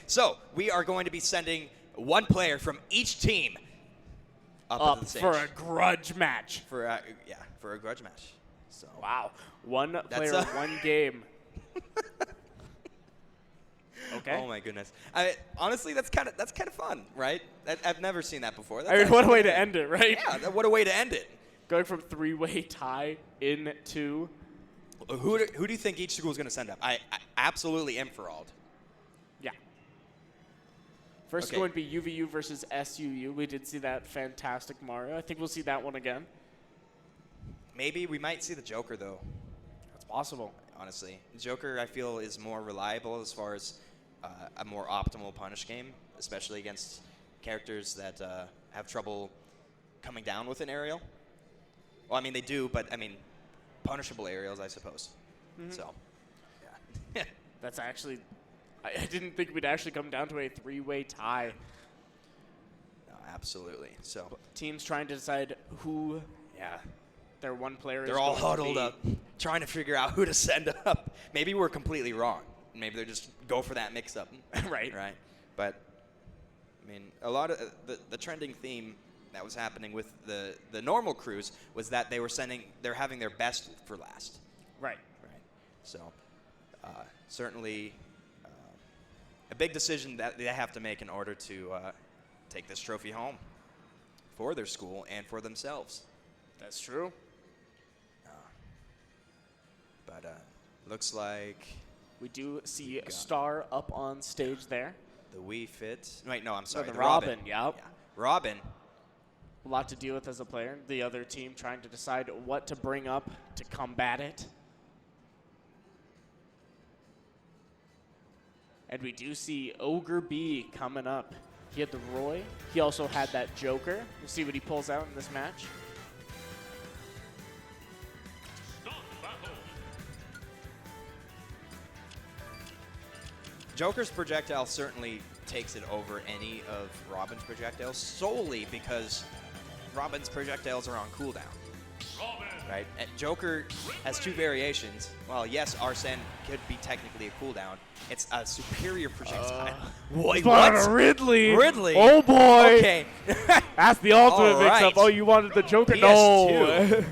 So we are going to be sending one player from each team up to the stage. For a grudge match. For a grudge match. So wow, one player, one game. Okay. Oh my goodness. Honestly, that's kind of fun, right? I've never seen that before. I mean, what a way to end it, right? Yeah, what a way to end it. Going from three-way tie into. Who do you think each school is going to send up? I absolutely am for all. Yeah. First is going to be UVU versus SUU. We did see that fantastic Mario. I think we'll see that one again. Maybe we might see the Joker, though. That's possible. Honestly. Joker, I feel, is more reliable as far as a more optimal punish game, especially against characters that have trouble coming down with an aerial. Well, I mean, they do, but, I mean, punishable aerials, I suppose. So, yeah. That's actually, I didn't think we'd actually come down to a three-way tie. No, absolutely. So teams trying to decide who their one player is. They're all huddled up, trying to figure out who to send up. Maybe we're completely wrong. Maybe they just go for that mix-up. Right. Right. But, I mean, a lot of the trending theme that was happening with the normal crews was that they're having their best for last. Right. Right. So, certainly a big decision that they have to make in order to take this trophy home for their school and for themselves. That's true. But looks like we do see a Star up on stage there. The Wii Fit. Wait, no, I'm sorry. The Robin. Yep. Yeah. Robin. A lot to deal with as a player. The other team trying to decide what to bring up to combat it. And we do see Ogre B coming up. He had the Roy. He also had that Joker. We'll see what he pulls out in this match. Joker's projectile certainly takes it over any of Robin's projectiles solely because Robin's projectiles are on cooldown. Right? And Joker has two variations. Well, yes, Arsene could be technically a cooldown. It's a superior projectile. Wait, what? Ridley. Ridley. Oh, boy. Okay. That's the ultimate mix-up. Right. Oh, you wanted the Joker? PS2. No.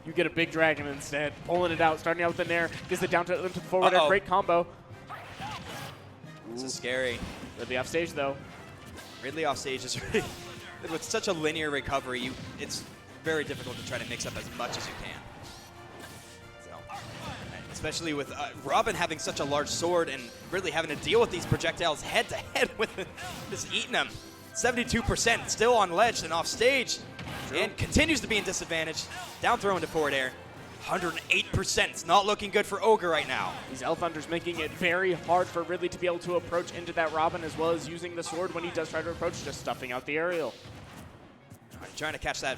You get a big dragon instead. Pulling it out, starting out with the Nair. Gets it down to the forward air. Great combo. This is scary. Ridley off stage, though. Ridley off stage is really, with such a linear recovery, it's very difficult to try to mix up as much as you can. So, especially with Robin having such a large sword and Ridley having to deal with these projectiles head to head with just eating them. 72% still on ledge and off stage, and continues to be in disadvantage. Down throw into forward air. 108%. It's not looking good for Ogre right now. These L Thunders making it very hard for Ridley to be able to approach into that Robin, as well as using the sword when he does try to approach, just stuffing out the aerial. Trying to catch that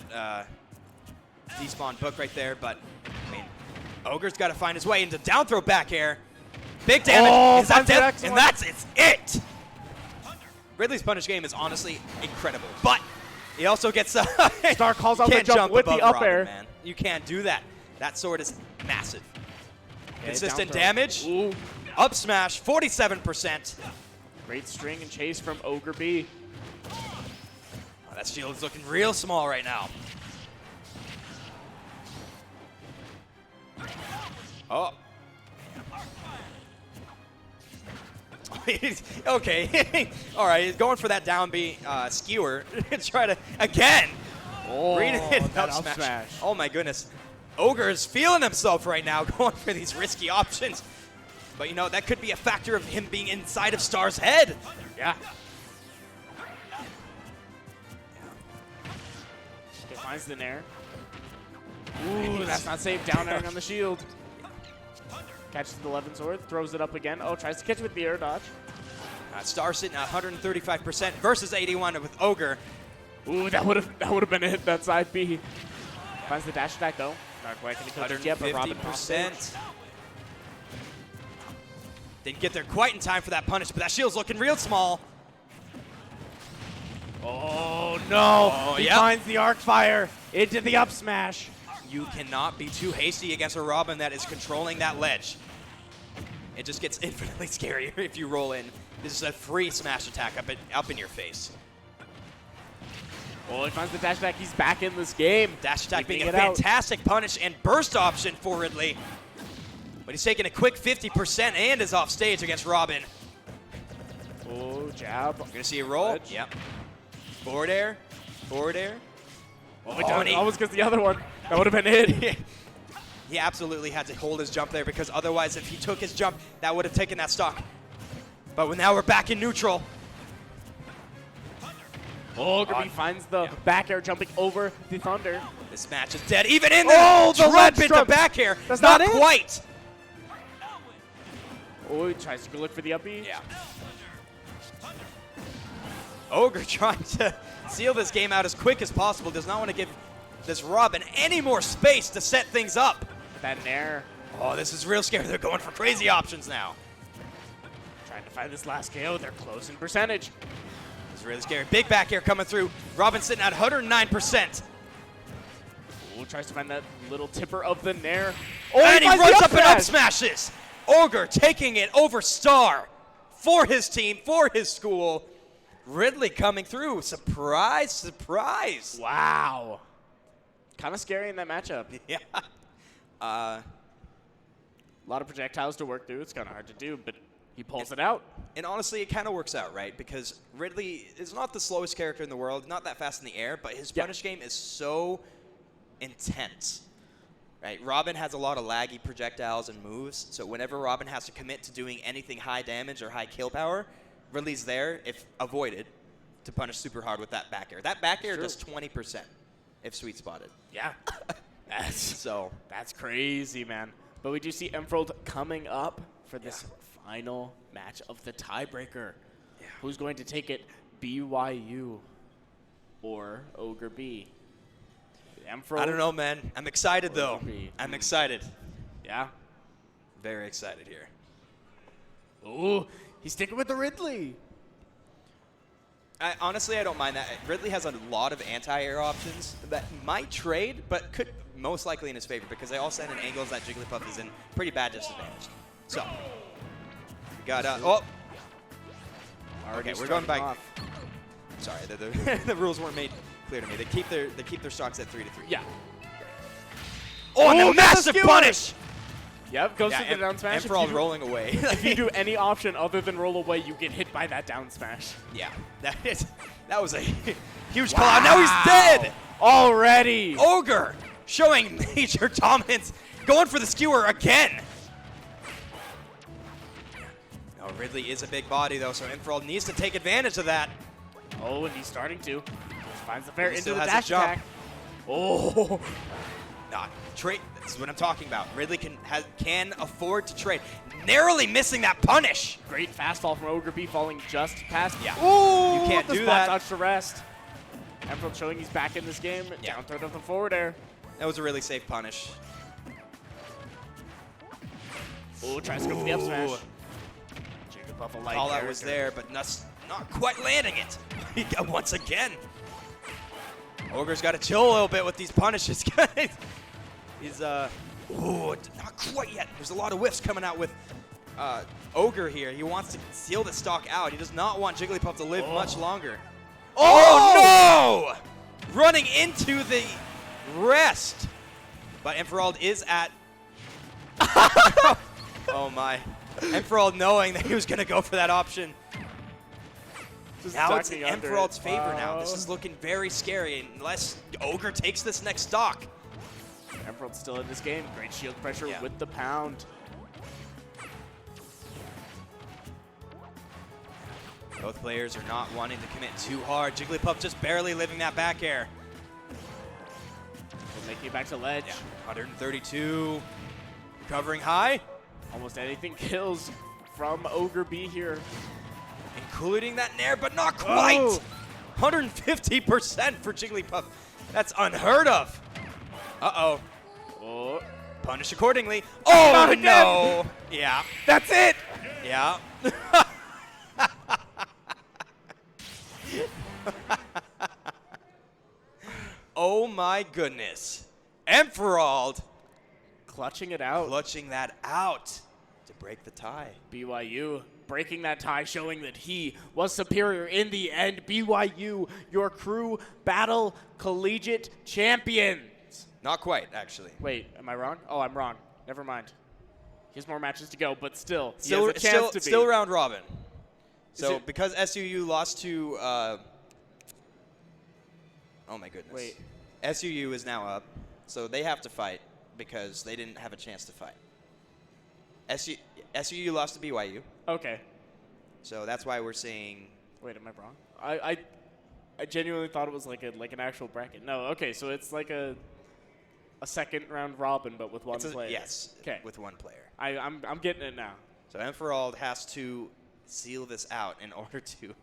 despawn book right there, but I mean, Ogre's got to find his way into down throw back air. Big damage. Oh, is that death? And it's it. Ridley's punish game is honestly incredible, but he also gets Star calls out the jump with the up Robin, air. Man. You can't do that. That sword is massive. Okay, consistent damage. Ooh. Up smash, 47%. Great string and chase from Ogre B. Oh, that shield is looking real small right now. Oh. Okay. All right, he's going for that down B skewer. Try to, again. Oh, Read it. that Up up smash. Oh, my goodness. Ogre is feeling himself right now, going for these risky options. But, you know, that could be a factor of him being inside of Star's head. Yeah. Okay, finds the nair. Ooh, that's not safe. Down airing on the shield. Catches the 11 sword, throws it up again. Oh, tries to catch it with the air dodge. Star sitting at 135% versus 81 with Ogre. Ooh, that would have been it. That side B. Finds the dash attack though. Not quite gonna catch it yet, but Robin pops it. 150%. Didn't get there quite in time for that punish, but that shield's looking real small. Oh no! Oh, he yep. finds the arc fire into the up smash. You cannot be too hasty against a Robin that is controlling that ledge. It just gets infinitely scarier if you roll in. This is a free smash attack up in your face. Oh, he finds the dash attack. He's back in this game. Dash attack Keeping being a it out. fantastic punish and burst option for Ridley. But he's taking a quick 50% and is off stage against Robin. Oh, jab. You're gonna see a roll. Ledge. Yep. Forward air. Forward air. Oh, he does. Almost gets the other one. That would have been it. He absolutely had to hold his jump there because otherwise if he took his jump, that would have taken that stock. But now we're back in neutral. Oh, Kirby finds the back air jumping over the Thunder. This match is dead. Even in Oh, the trump ledge into trump. back air. That's not not it? quite. Oh, he tries to go look for the up B. Yeah. Ogre trying to seal this game out as quick as possible. Does not want to give this Robin any more space to set things up. That nair. Oh, this is real scary. They're going for crazy options now. Trying to find this last KO. They're close in percentage. It's really scary. Big back air coming through. Robin sitting at 109%. Oh, tries to find that little tipper of the nair. And he finds the runs up and up smash. smashes. Ogre taking it over Star for his team, for his school. Ridley coming through. Surprise, surprise. Wow. Kind of scary in that matchup. Yeah. A lot of projectiles to work through. It's kind of hard to do, but he pulls it out. And honestly, it kind of works out, right? Because Ridley is not the slowest character in the world, not that fast in the air, but his punish game is so intense. Right? Robin has a lot of laggy projectiles and moves, so whenever Robin has to commit to doing anything high damage or high kill power, Ridley's there, if avoided, to punish super hard with that back air. That back air does 20% if sweet spotted. Yeah. So That's crazy, man. But we do see Emfrold coming up for this final match of the tiebreaker. Yeah. Who's going to take it, BYU or Ogre B? Emfrold. I don't know, man. I'm excited, though. B. I'm excited. Yeah. Very excited here. Ooh, he's sticking with the Ridley. Honestly, I don't mind that. Ridley has a lot of anti-air options that might trade, but could most likely in his favor because they all send in angles that Jigglypuff is in pretty bad disadvantage. So, we got, okay, we're going back. Sorry, the rules weren't made clear to me. They keep their stocks at 3-3. Yeah. Oh, and Ooh, the that's a massive skewer! punish! Yep, goes to the down smash. And for all rolling away. If you do any option other than roll away, you get hit by that down smash. Yeah, that was a huge call out. Now he's dead! Already! Ogre showing major dominance, going for the skewer again. Oh, Ridley is a big body, though, so Infrared needs to take advantage of that. Oh, and he's starting to. Finds the fair He into still the has a dash jump. attack. Oh! Trade. This is what I'm talking about. Ridley can afford to trade. Narrowly missing that punish. Great fastball from Ogre B, falling just past. Yeah. Ooh! You can't the do spot that. touch to rest. Emperor showing he's back in this game. Yeah. Down throw of the forward air. That was a really safe punish. Oh, tries to go for the up smash. Jigglypuff, a light All that character. was there, but not quite landing it. Once again. Ogre's got to chill a little bit with these punishes, guys. He's, ooh, not quite yet. There's a lot of whiffs coming out with Ogre here. He wants to seal the stock out. He does not want Jigglypuff to live much longer. Oh, no! Running into the rest. But Infrared is at... Oh, my. Enferald knowing that he was going to go for that option. Just Now it's in ducking under Enferald's it. favor now. This is looking very scary unless Ogre takes this next stock. Enferald's still in this game. Great shield pressure Yeah. with the pound. Both players are not wanting to commit too hard. Jigglypuff just barely living that back air. We're making it back to ledge. Yeah. 132. Recovering high. Almost anything kills from Ogre B here. Including that nair, but not quite. Oh. 150% for Jigglypuff. That's unheard of. Uh-oh. Oh, Punish accordingly. Oh, Not again. no. Yeah. that's it! Yeah. Oh, my goodness. Enferald Clutching it out. clutching that out to break the tie. BYU breaking that tie, showing that he was superior in the end. BYU, your crew battle collegiate champions. Not quite, actually. Wait, am I wrong? Oh, I'm wrong. Never mind. He has more matches to go, but still, he Still, has a chance to be. still round robin. So it- because SUU lost to, oh my goodness. Wait. SUU is now up, so they have to fight because they didn't have a chance to fight. SUU lost to BYU, Okay. so that's why we're seeing. Wait, am I wrong? I genuinely thought it was like an actual bracket. No, okay, so it's like a second round robin, but with one player. Yes, Okay. with one player. I'm getting it now. So Enferald has to seal this out in order to.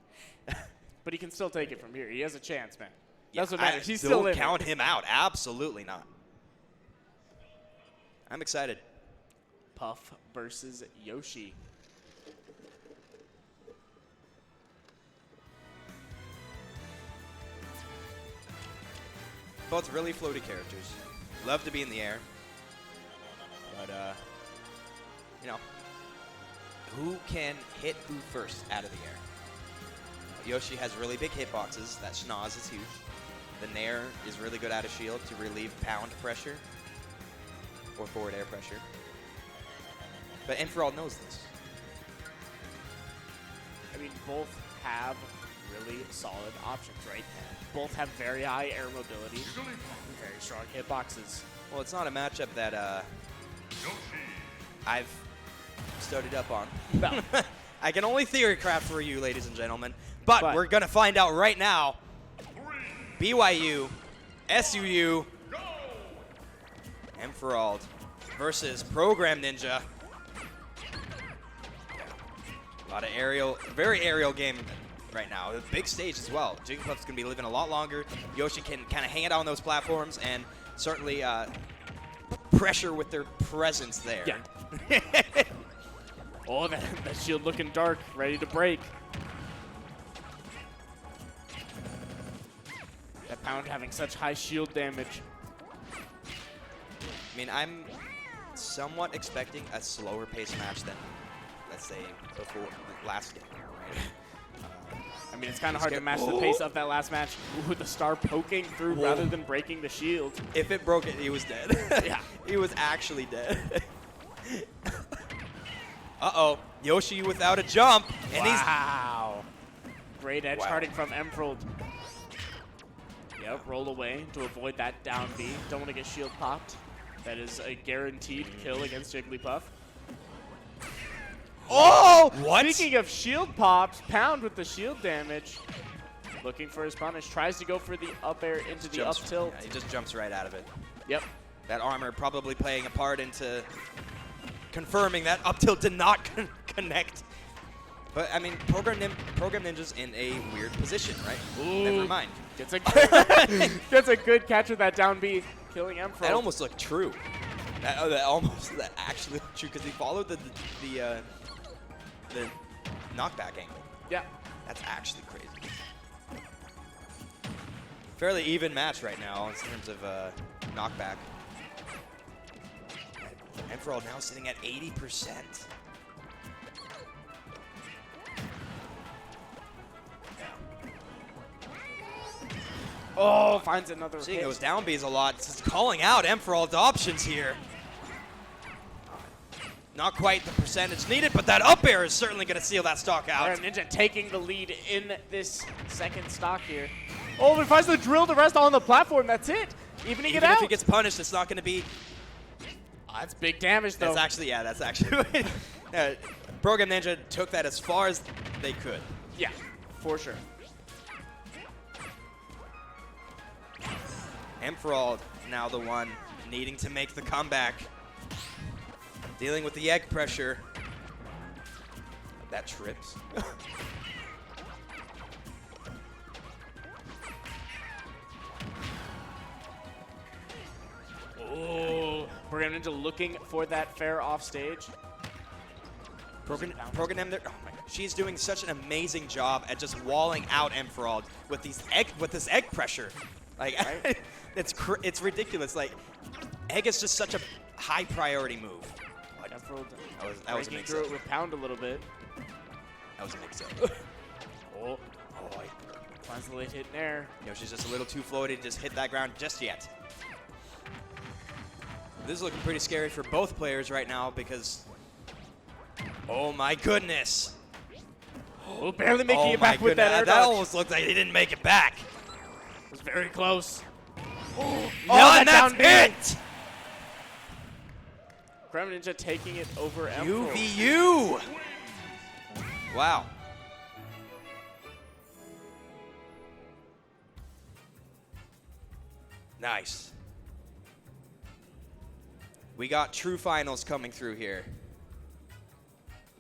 But he can still take it from here. He has a chance, man. Yeah, That's what matters. He's don't still in. count him out. Absolutely not. I'm excited. Puff versus Yoshi. Both really floaty characters. Love to be in the air. But, you know, who can hit who first out of the air? Yoshi has really big hitboxes. That schnoz is huge. The Nair is really good out of shield to relieve pound pressure or forward air pressure. But Enferald knows this. I mean, both have really solid options, right? Both have very high air mobility, very strong hitboxes. Well, it's not a matchup that I've studied up on. No. I can only theory craft for you, ladies and gentlemen. But we're going to find out right now. BYU, SUU, Enferald versus Program Ninja. A lot of aerial, very aerial game right now. A big stage as well. Jigglypuff's going to be living a lot longer. Yoshi can kind of hang it out on those platforms and certainly pressure with their presence there. Yeah. Oh, that shield looking dark, ready to break. That pound having such high shield damage. I mean, I'm somewhat expecting a slower pace match than, let's say, before the last game. Right? I mean, it's kind of hard to match the pace of that last match. Ooh, the star poking through rather than breaking the shield. If it broke it, he was dead. Yeah. He was actually dead. Uh-oh. Yoshi without a jump. And Wow. Great edge Wow. charting from Enferald. Yep, roll away to avoid that down B. Don't want to get shield popped. That is a guaranteed kill against Jigglypuff. Oh! What? Speaking of shield pops, Pound with the shield damage. Looking for his punish. Tries to go for the up air into the up tilt. Yeah, he just jumps right out of it. Yep. That armor probably playing a part into confirming that up tilt did not connect. But, I mean, Program Ninja's in a weird position, right? Ooh. Never mind. Gets a good catch with that down B, killing Enferald. That almost looked true. That actually looked true because he followed the knockback angle. Yeah. That's actually crazy. Fairly even match right now in terms of knockback. Enferald now sitting at 80%. Oh, finds another Seeing hit. those down Bs a lot. Just calling out Enferald's options here. Not quite the percentage needed, but that up air is certainly going to seal that stock out. Alright, Ninja taking the lead in this second stock here. Oh, he finds the drill to rest on the platform. That's it. Evening it Even out. if he gets punished, it's not going to be. That's big damage, though. That's actually. Program Ninja took that as far as they could. Yeah, for sure. Emperor now the one needing to make the comeback. Dealing with the egg pressure. That trips. Oh, Program Ninja looking for that fair off stage. Program Ninja, oh my God, she's doing such an amazing job at just walling out Emperor with this egg pressure. Like, right? it's ridiculous. Like, egg is just such a high priority move. That was a mix through it with Pound a little bit. That was a mix up. Oh, finds the late hit in there. You know, she's just a little too floaty to just hit that ground just yet. This is looking pretty scary for both players right now because, oh my goodness. Oh, barely making it back with that air That dodge. almost looked like he didn't make it back. It was very close. Oh, and that's it! Program Ninja taking it over Emperor. UVU! Wow. Nice. We got true finals coming through here.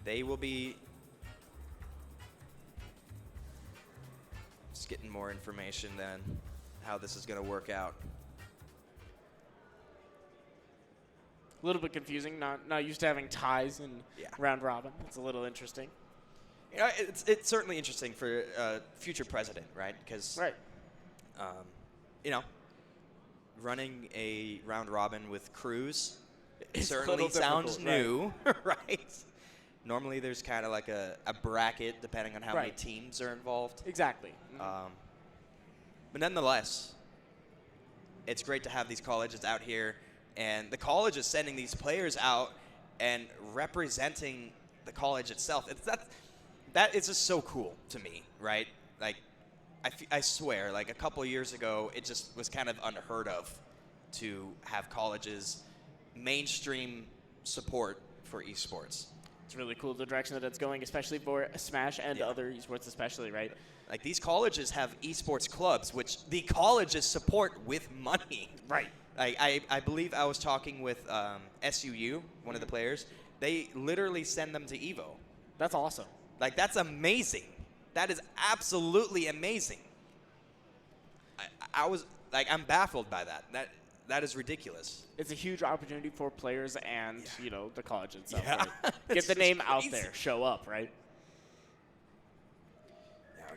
They will be just getting more information then how this is going to work out. A little bit confusing. Not used to having ties in round robin. It's a little interesting. You know, it's certainly interesting for future president, right? Because, you know, running a round robin with crews certainly sounds new, right? Normally there's kind of like a bracket depending on how many teams are involved. Exactly. But nonetheless, it's great to have these colleges out here, and the college is sending these players out and representing the college itself. That is just so cool to me, right? Like, I swear, like a couple years ago, it just was kind of unheard of to have colleges mainstream support for esports. It's really cool the direction that it's going, especially for Smash and other esports especially, right? Like, these colleges have esports clubs, which the colleges support with money. Right. Like, I believe I was talking with SUU, one of the players. They literally send them to EVO. That's awesome. Like, that's amazing. That is absolutely amazing. I was, like, I'm baffled by that. That is ridiculous. It's a huge opportunity for players and, you know, the college itself. Yeah. Right? Get the name out there. Show up, right?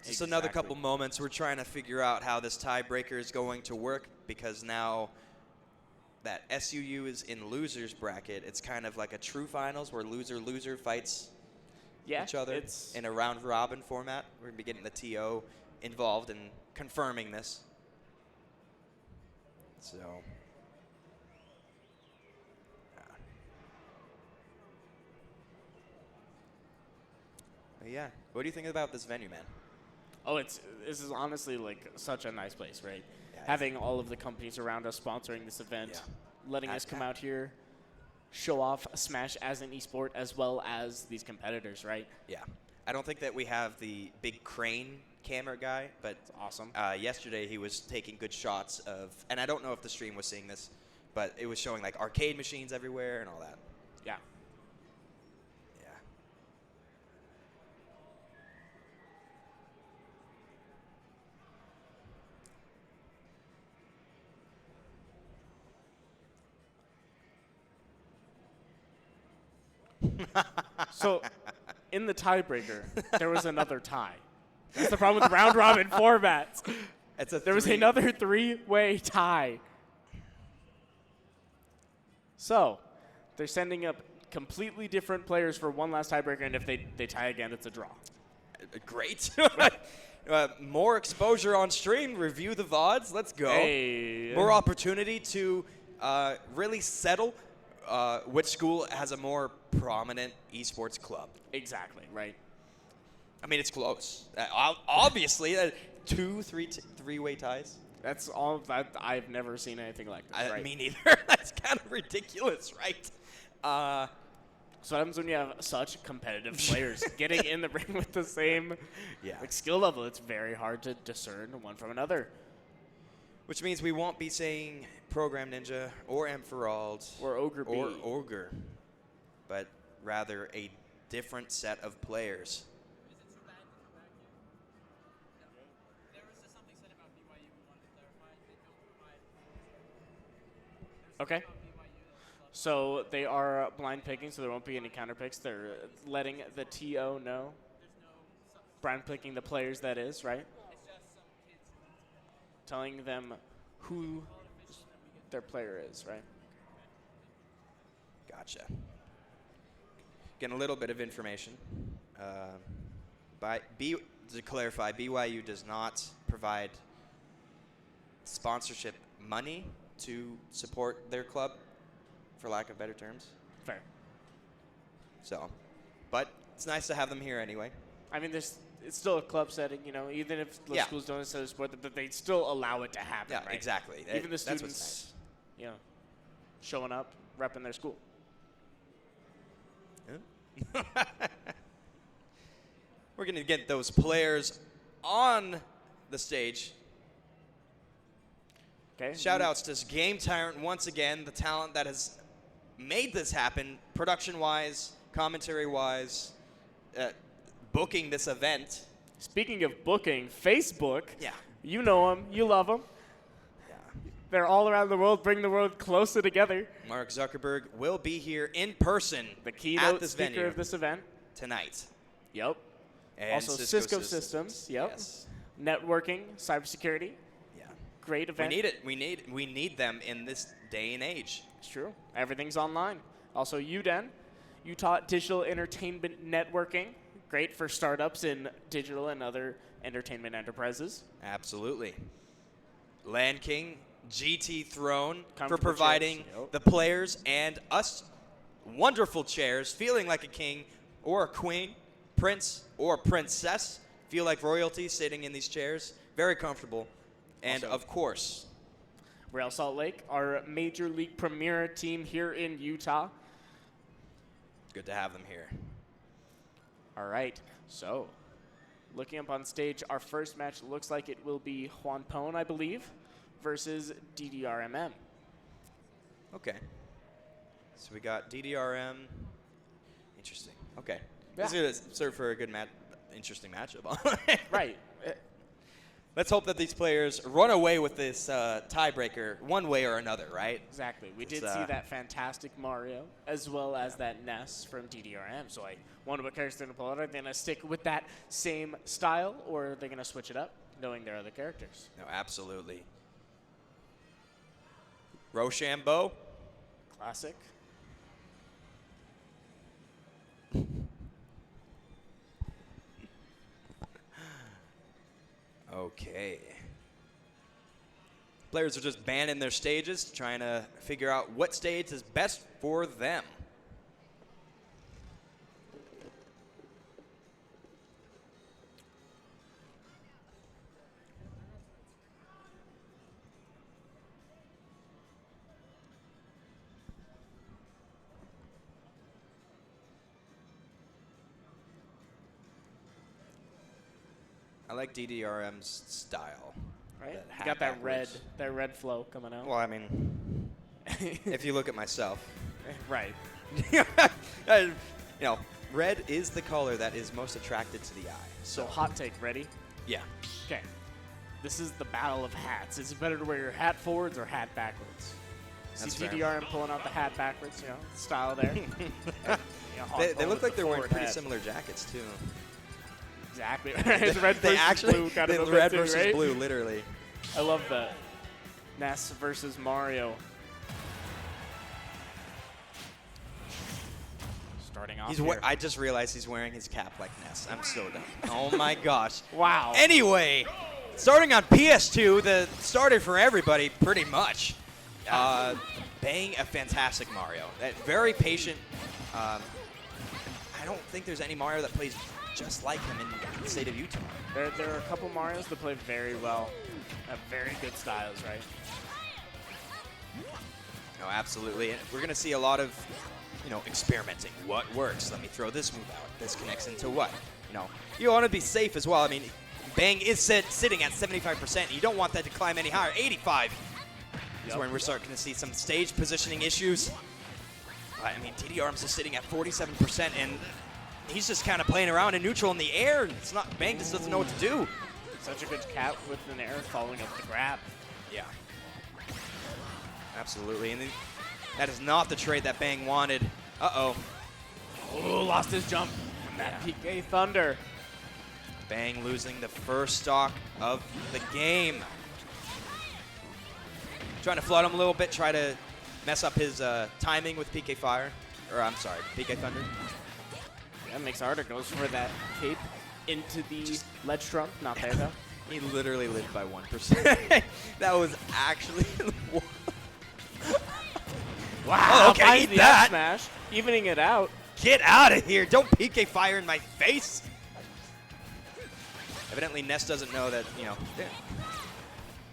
Just another couple moments. We're trying to figure out how this tiebreaker is going to work because now that SUU is in losers bracket, it's kind of like a true finals where loser fights each other in a round robin format. We're going to be getting the TO involved in confirming this. So, yeah. What do you think about this venue, man? Oh, this is honestly like such a nice place, right? Yeah, having all of the companies around us sponsoring this event, letting us come out here, show off Smash as an esport as well as these competitors, right? Yeah. I don't think that we have the big crane camera guy, but it's awesome. Yesterday he was taking good shots of, and I don't know if the stream was seeing this, but it was showing like arcade machines everywhere and all that. Yeah. So, in the tiebreaker, there was another tie. That's the problem with round robin formats. There was another three-way tie. So, they're sending up completely different players for one last tiebreaker, and if they tie again, it's a draw. Great. More exposure on stream. Review the VODs. Let's go. Hey. More opportunity to really settle which school has a more prominent esports club. Exactly, right. I mean, it's close. Obviously, three-way ties. That's all that I've never seen anything like this. Right? Me neither. That's kind of ridiculous, right? So what happens when you have such competitive players getting in the ring with the same Yeah. skill level? It's very hard to discern one from another. Which means we won't be saying Program Ninja or Ampherald Or Ogre B. or Ogre, but rather a different set of players. Okay. So they are blind picking, so there won't be any counter picks. They're letting the TO know. Blind picking the players, that is, right? Telling them who their player is, right? Gotcha. Getting a little bit of information. To clarify, BYU does not provide sponsorship money to support their club, for lack of better terms. Fair. So, but it's nice to have them here anyway. I mean, it's still a club setting, you know, even if the schools don't necessarily support them, but they still allow it to happen, Yeah, right? exactly. Even the That's what's students, you know, showing up, repping their school. nice. We're going to get those players on the stage. Okay. Shout outs to GameTyrant once again, the talent that has made this happen, production-wise, commentary-wise, booking this event. Speaking of booking, Facebook. Yeah. You know them. You love them. Yeah. They're all around the world, bring the world closer together. Mark Zuckerberg will be here in person The at keynote this speaker venue of this event. tonight. Yep. And Also Cisco Systems. Yep. Yes. Networking, cybersecurity. Yeah. Great event. We need it. We need them in this day and age. It's true. Everything's online. Also UDEN, Utah Digital Entertainment Networking. Great for startups in digital and other entertainment enterprises. Absolutely. Land King, GT Throne for Comfortable providing chairs. Yep. the players and us wonderful chairs, feeling like a king or a queen, prince or princess, feel like royalty sitting in these chairs. Very comfortable. And Also- of course, Real Salt Lake, our Major League Premier team here in Utah. good to have them here. All right, so looking up on stage, our first match looks like it will be Juan Pone, I believe, versus DDRMM. Okay. So we got DDRM. Interesting. Okay. Yeah. This is going to serve for a good interesting matchup. Right. Let's hope that these players run away with this tiebreaker one way or another, right? Exactly. We It's, did see that fantastic Mario as well as that Ness from DDRM. So I wonder what characters they're going to pull out. Are they going to stick with that same style or are they going to switch it up, knowing their other characters? No, absolutely. Rochambeau. Classic. Okay. Players are just banning their stages, trying to figure out what stage is best for them. I like DDRM's style. Right? That You hat got that backwards. red flow coming out. Well, I mean, if you look at myself, Right. red is the color that is most attracted to the eye. So hot take, ready? Yeah. Okay. This is the battle of hats. Is it better to wear your hat forwards or hat backwards? That's See fair. DDRM pulling out the hat backwards, style there. They look like they're wearing pretty similar jackets too. Exactly. It's red They versus actually, blue kind of a bit red too, versus right? blue, literally. I love that. Ness versus Mario. Starting off here. I just realized he's wearing his cap like Ness. I'm so dumb. Oh my gosh. Wow. Anyway, starting on PS2, the started for everybody pretty much. Bang, a fantastic Mario. Very patient. I don't think there's any Mario that plays just like him in the state of Utah. There are a couple Marios that play very well, have very good styles, right? No, absolutely. And we're going to see a lot of, experimenting. What works? Let me throw this move out. This connects into what? You want to be safe as well. I mean, Bang is sitting at 75%. You don't want that to climb any higher. 85 is when we're starting to see some stage positioning issues. I mean, DD Arms is sitting at 47%, and he's just kind of playing around in neutral in the air. And it's not Bang just doesn't know what to do. Such a good cap with an air following up the grab. Yeah. Absolutely. And that is not the trade that Bang wanted. Uh-oh. Oh, lost his jump from that PK Thunder. Bang losing the first stock of the game. Trying to flood him a little bit, try to mess up his timing with PK Fire. Or, I'm sorry, PK Thunder. Yeah, makes harder. Goes for that cape into the ledge trump. Not there, though. He literally lived by 1%. That was actually... Wow, oh, okay, eat that. Smash, evening it out. Get out of here. Don't PK Fire in my face. Evidently, Ness doesn't know that,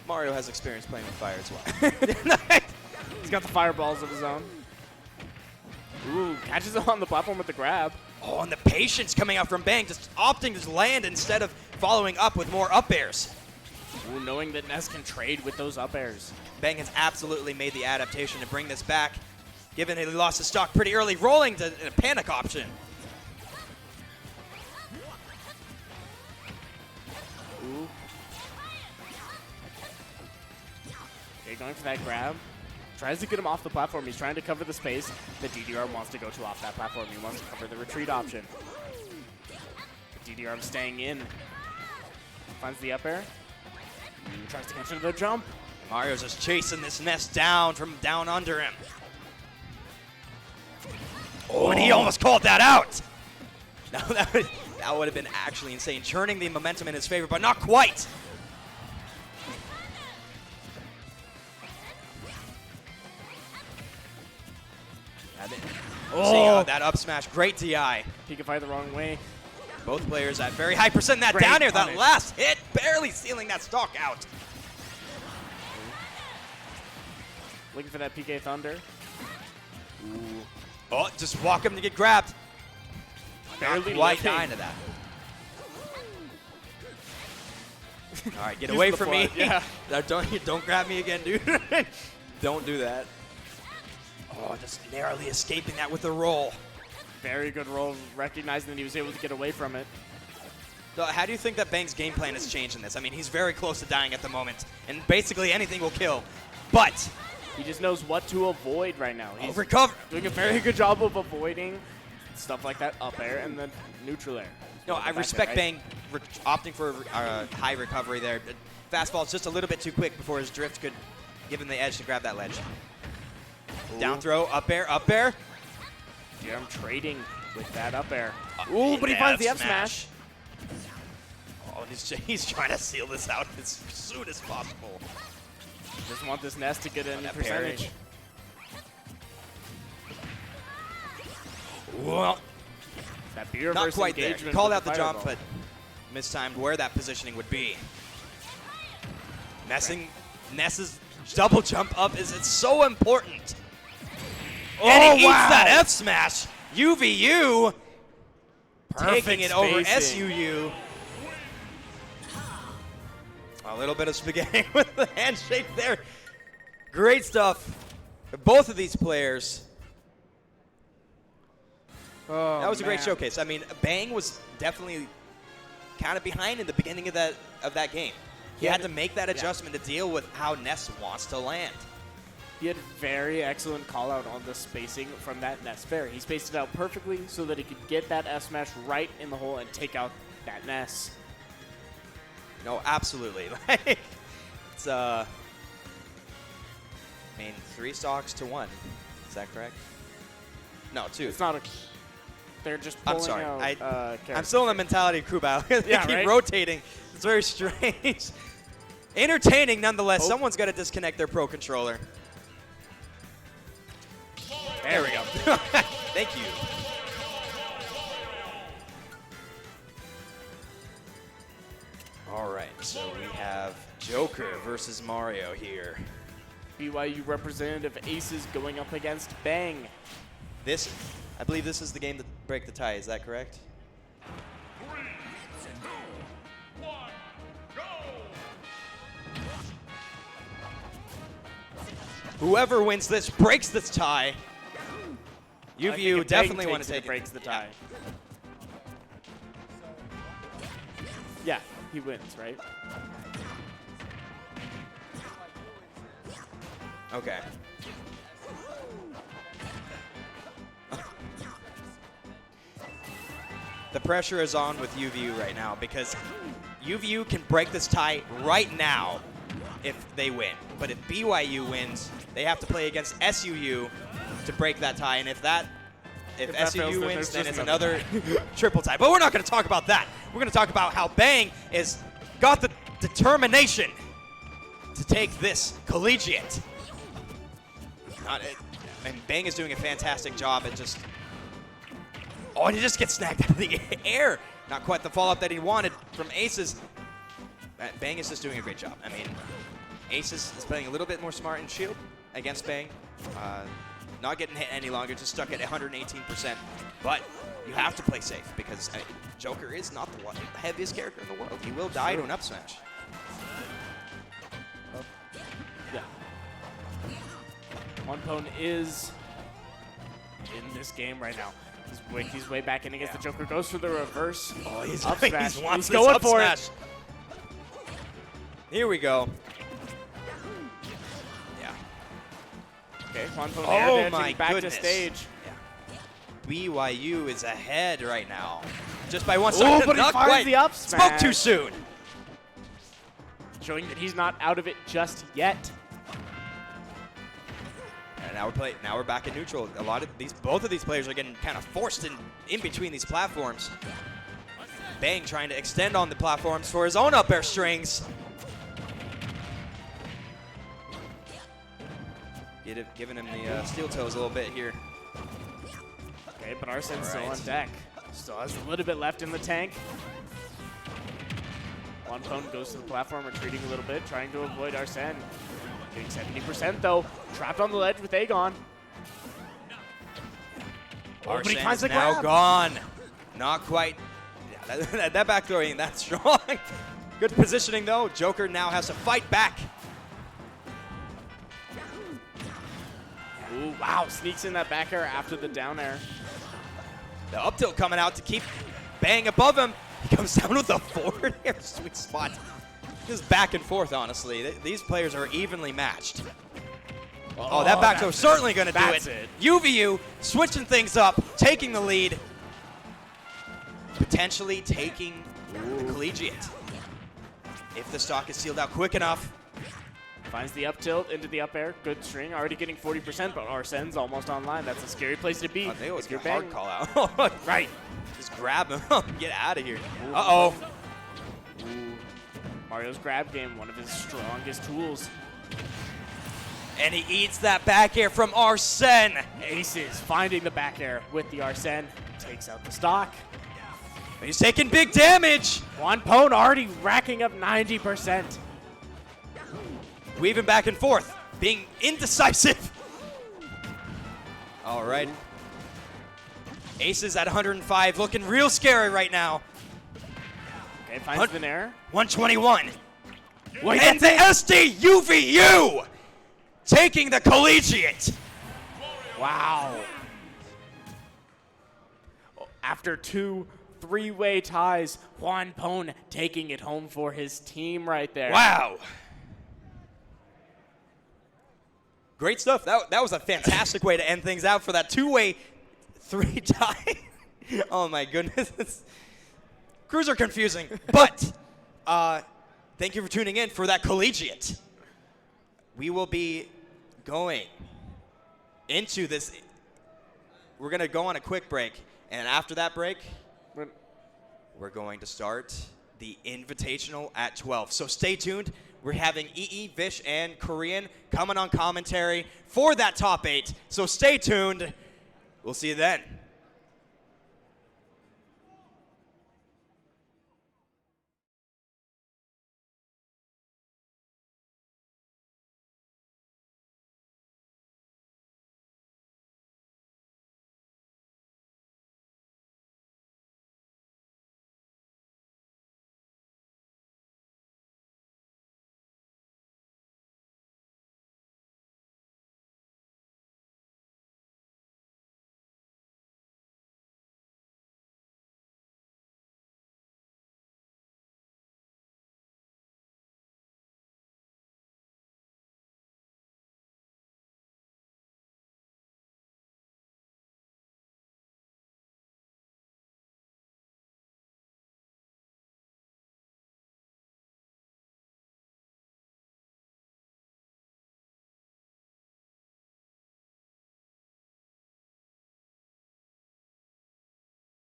Mario has experience playing with fire as well. He's got the fireballs of his own. Ooh, catches him on the platform with the grab. Oh, and the patience coming out from Bang, just opting to land instead of following up with more up airs. Ooh, knowing that Ness can trade with those up airs. Bang has absolutely made the adaptation to bring this back, given that he lost his stock pretty early, rolling to a panic option. Ooh. Okay, going for that grab. Tries to get him off the platform. He's trying to cover the space that DDR wants to go to off that platform. He wants to cover the retreat option. DDR staying in. Finds the up air. Tries to catch another jump. Mario's just chasing this Ness down from down under him. Oh, and he almost called that out. Now that would have been actually insane, churning the momentum in his favor, but not quite. Oh, that up smash, great DI. He can fight the wrong way. Both players at very high percent. That Great down air, that punish. last hit, barely sealing that stock out. Looking for that PK Thunder. Ooh. Oh, just walk him to get grabbed. Barely Not quite lifting. dying to that. All right, get away from me. Yeah. No, don't grab me again, dude. Don't do that. Oh, just narrowly escaping that with a roll. Very good roll, recognizing that he was able to get away from it. So how do you think that Bang's game plan has changed in this? I mean, he's very close to dying at the moment, and basically anything will kill. But he just knows what to avoid right now. He's recover. doing a very good job of avoiding stuff like that up air and then neutral air. No, I respect Bang opting for high recovery there. Fastball's just a little bit too quick before his drift could give him the edge to grab that ledge. Ooh. Down throw, up air, up air. Yeah, I'm trading with that up air. Ooh, but he finds the up smash. Oh, and he's trying to seal this out as soon as possible. Doesn't want this Ness to get any percentage. Well, that beer not versus quite there. engagement He called with out the jump, fireball. but mistimed where that positioning would be. Ness's double jump up is so important. And he eats that F smash. UVU taking it over SUU. A little bit of spaghetti with the handshake there. Great stuff. Both of these players. Oh, that was a great man. showcase. I mean, Bang was definitely kind of behind in the beginning of that game. He had to make that adjustment to deal with how Ness wants to land. He had very excellent call out on the spacing from that Ness fair. He spaced it out perfectly so that he could get that F smash right in the hole and take out that Ness. No, absolutely. It's I mean, 3 stocks to 1. Is that correct? No, 2. It's not a. They're just pulling I'm sorry. out. I'm still in the mentality of crew battle. They Yeah, keep right? rotating. It's very strange. Entertaining nonetheless. Someone's got to disconnect their pro controller. There we go. Thank you. All right, so we have Joker versus Mario here. BYU representative Aces going up against Bang. I believe this is the game to break the tie. Is that correct? 3, 2, 1, go! Whoever wins this breaks this tie. I think UVU if definitely Bang want to takes it, take it breaks the tie. Yeah, he wins, right? Okay. The pressure is on with UVU right now because UVU can break this tie right now if they win. But if BYU wins, they have to play against SUU to break that tie. And if that fails, SUU then wins, there's then just it's another another triple tie. But we're not going to talk about that. We're going to talk about how Bang is got the determination to take this collegiate. And Bang is doing a fantastic job at just... Oh, and he just gets snagged out of the air. Not quite the follow-up that he wanted from Aces. Bang is just doing a great job. I mean, Aces is playing a little bit more smart in shield against Bang. Not getting hit any longer, just stuck at 118%. But you have to play safe because Joker is not the heaviest character in the world. He will die to an up smash. Yeah. Wanpone is in this game right now. He's way back in against the Joker. Goes for the reverse. Oh, he's up smash. He's going up for smash. it. Here we go. Yeah. Okay, Wanpone Oh air my dancing back goodness. to stage. Yeah. BYU is ahead right now. Just by 1 Oh, second. but he Not fires quite. the up Spoke smash. too soon. Showing that he's not out of it just yet. And now we're back in neutral. Both of these players are getting kind of forced in between these platforms. Bang trying to extend on the platforms for his own up air strings. Giving him the steel toes a little bit here. Okay, but Arsen's still All on right. deck. Still has a little bit left in the tank. Wanpone goes to the platform, retreating a little bit, trying to avoid Arsene. Getting 70% though. Trapped on the ledge with Aegon. Oh, but he Arsene's finds the now grab. gone. Not quite. Yeah, that back throw ain't that strong. Good positioning though. Joker now has to fight back. Ooh, wow, sneaks in that back air after the down air. The up tilt coming out to keep Bang above him. He comes down with a forward air. Sweet spot. This is back and forth, honestly. These players are evenly matched. Oh, that back throw certainly going to do That's it. it. UVU switching things up, taking the lead. Potentially taking the collegiate. If the stock is sealed out quick enough. Finds the up tilt into the up air. Good string. Already getting 40%, but Arsene's almost online. That's a scary place to be. Oh, they always if you're get a hard Bang. call out. Right. Just grab him. Get out of here. Uh-oh. Ooh. Mario's grab game, one of his strongest tools. And he eats that back air from Arsene. Aces finding the back air with the Arsene. Takes out the stock. He's taking big damage. Wanpone already racking up 90%. Weaving back and forth, being indecisive. All right. Aces at 105, looking real scary right now. Okay, finds the nair. 121. Wait, And the SDUVU taking the collegiate. Wow. After 2 three-way ties, Wanpone taking it home for his team right there. Wow. Great stuff. That was a fantastic way to end things out for that 2-way 3 tie. Oh my goodness. Crews are confusing, but thank you for tuning in for that collegiate. We will be going into this. We're going to go on a quick break, and after that break, we're going to start the Invitational at 12. So stay tuned. We're having EE, Vish, and Korean coming on commentary for that top 8. So stay tuned. We'll see you then.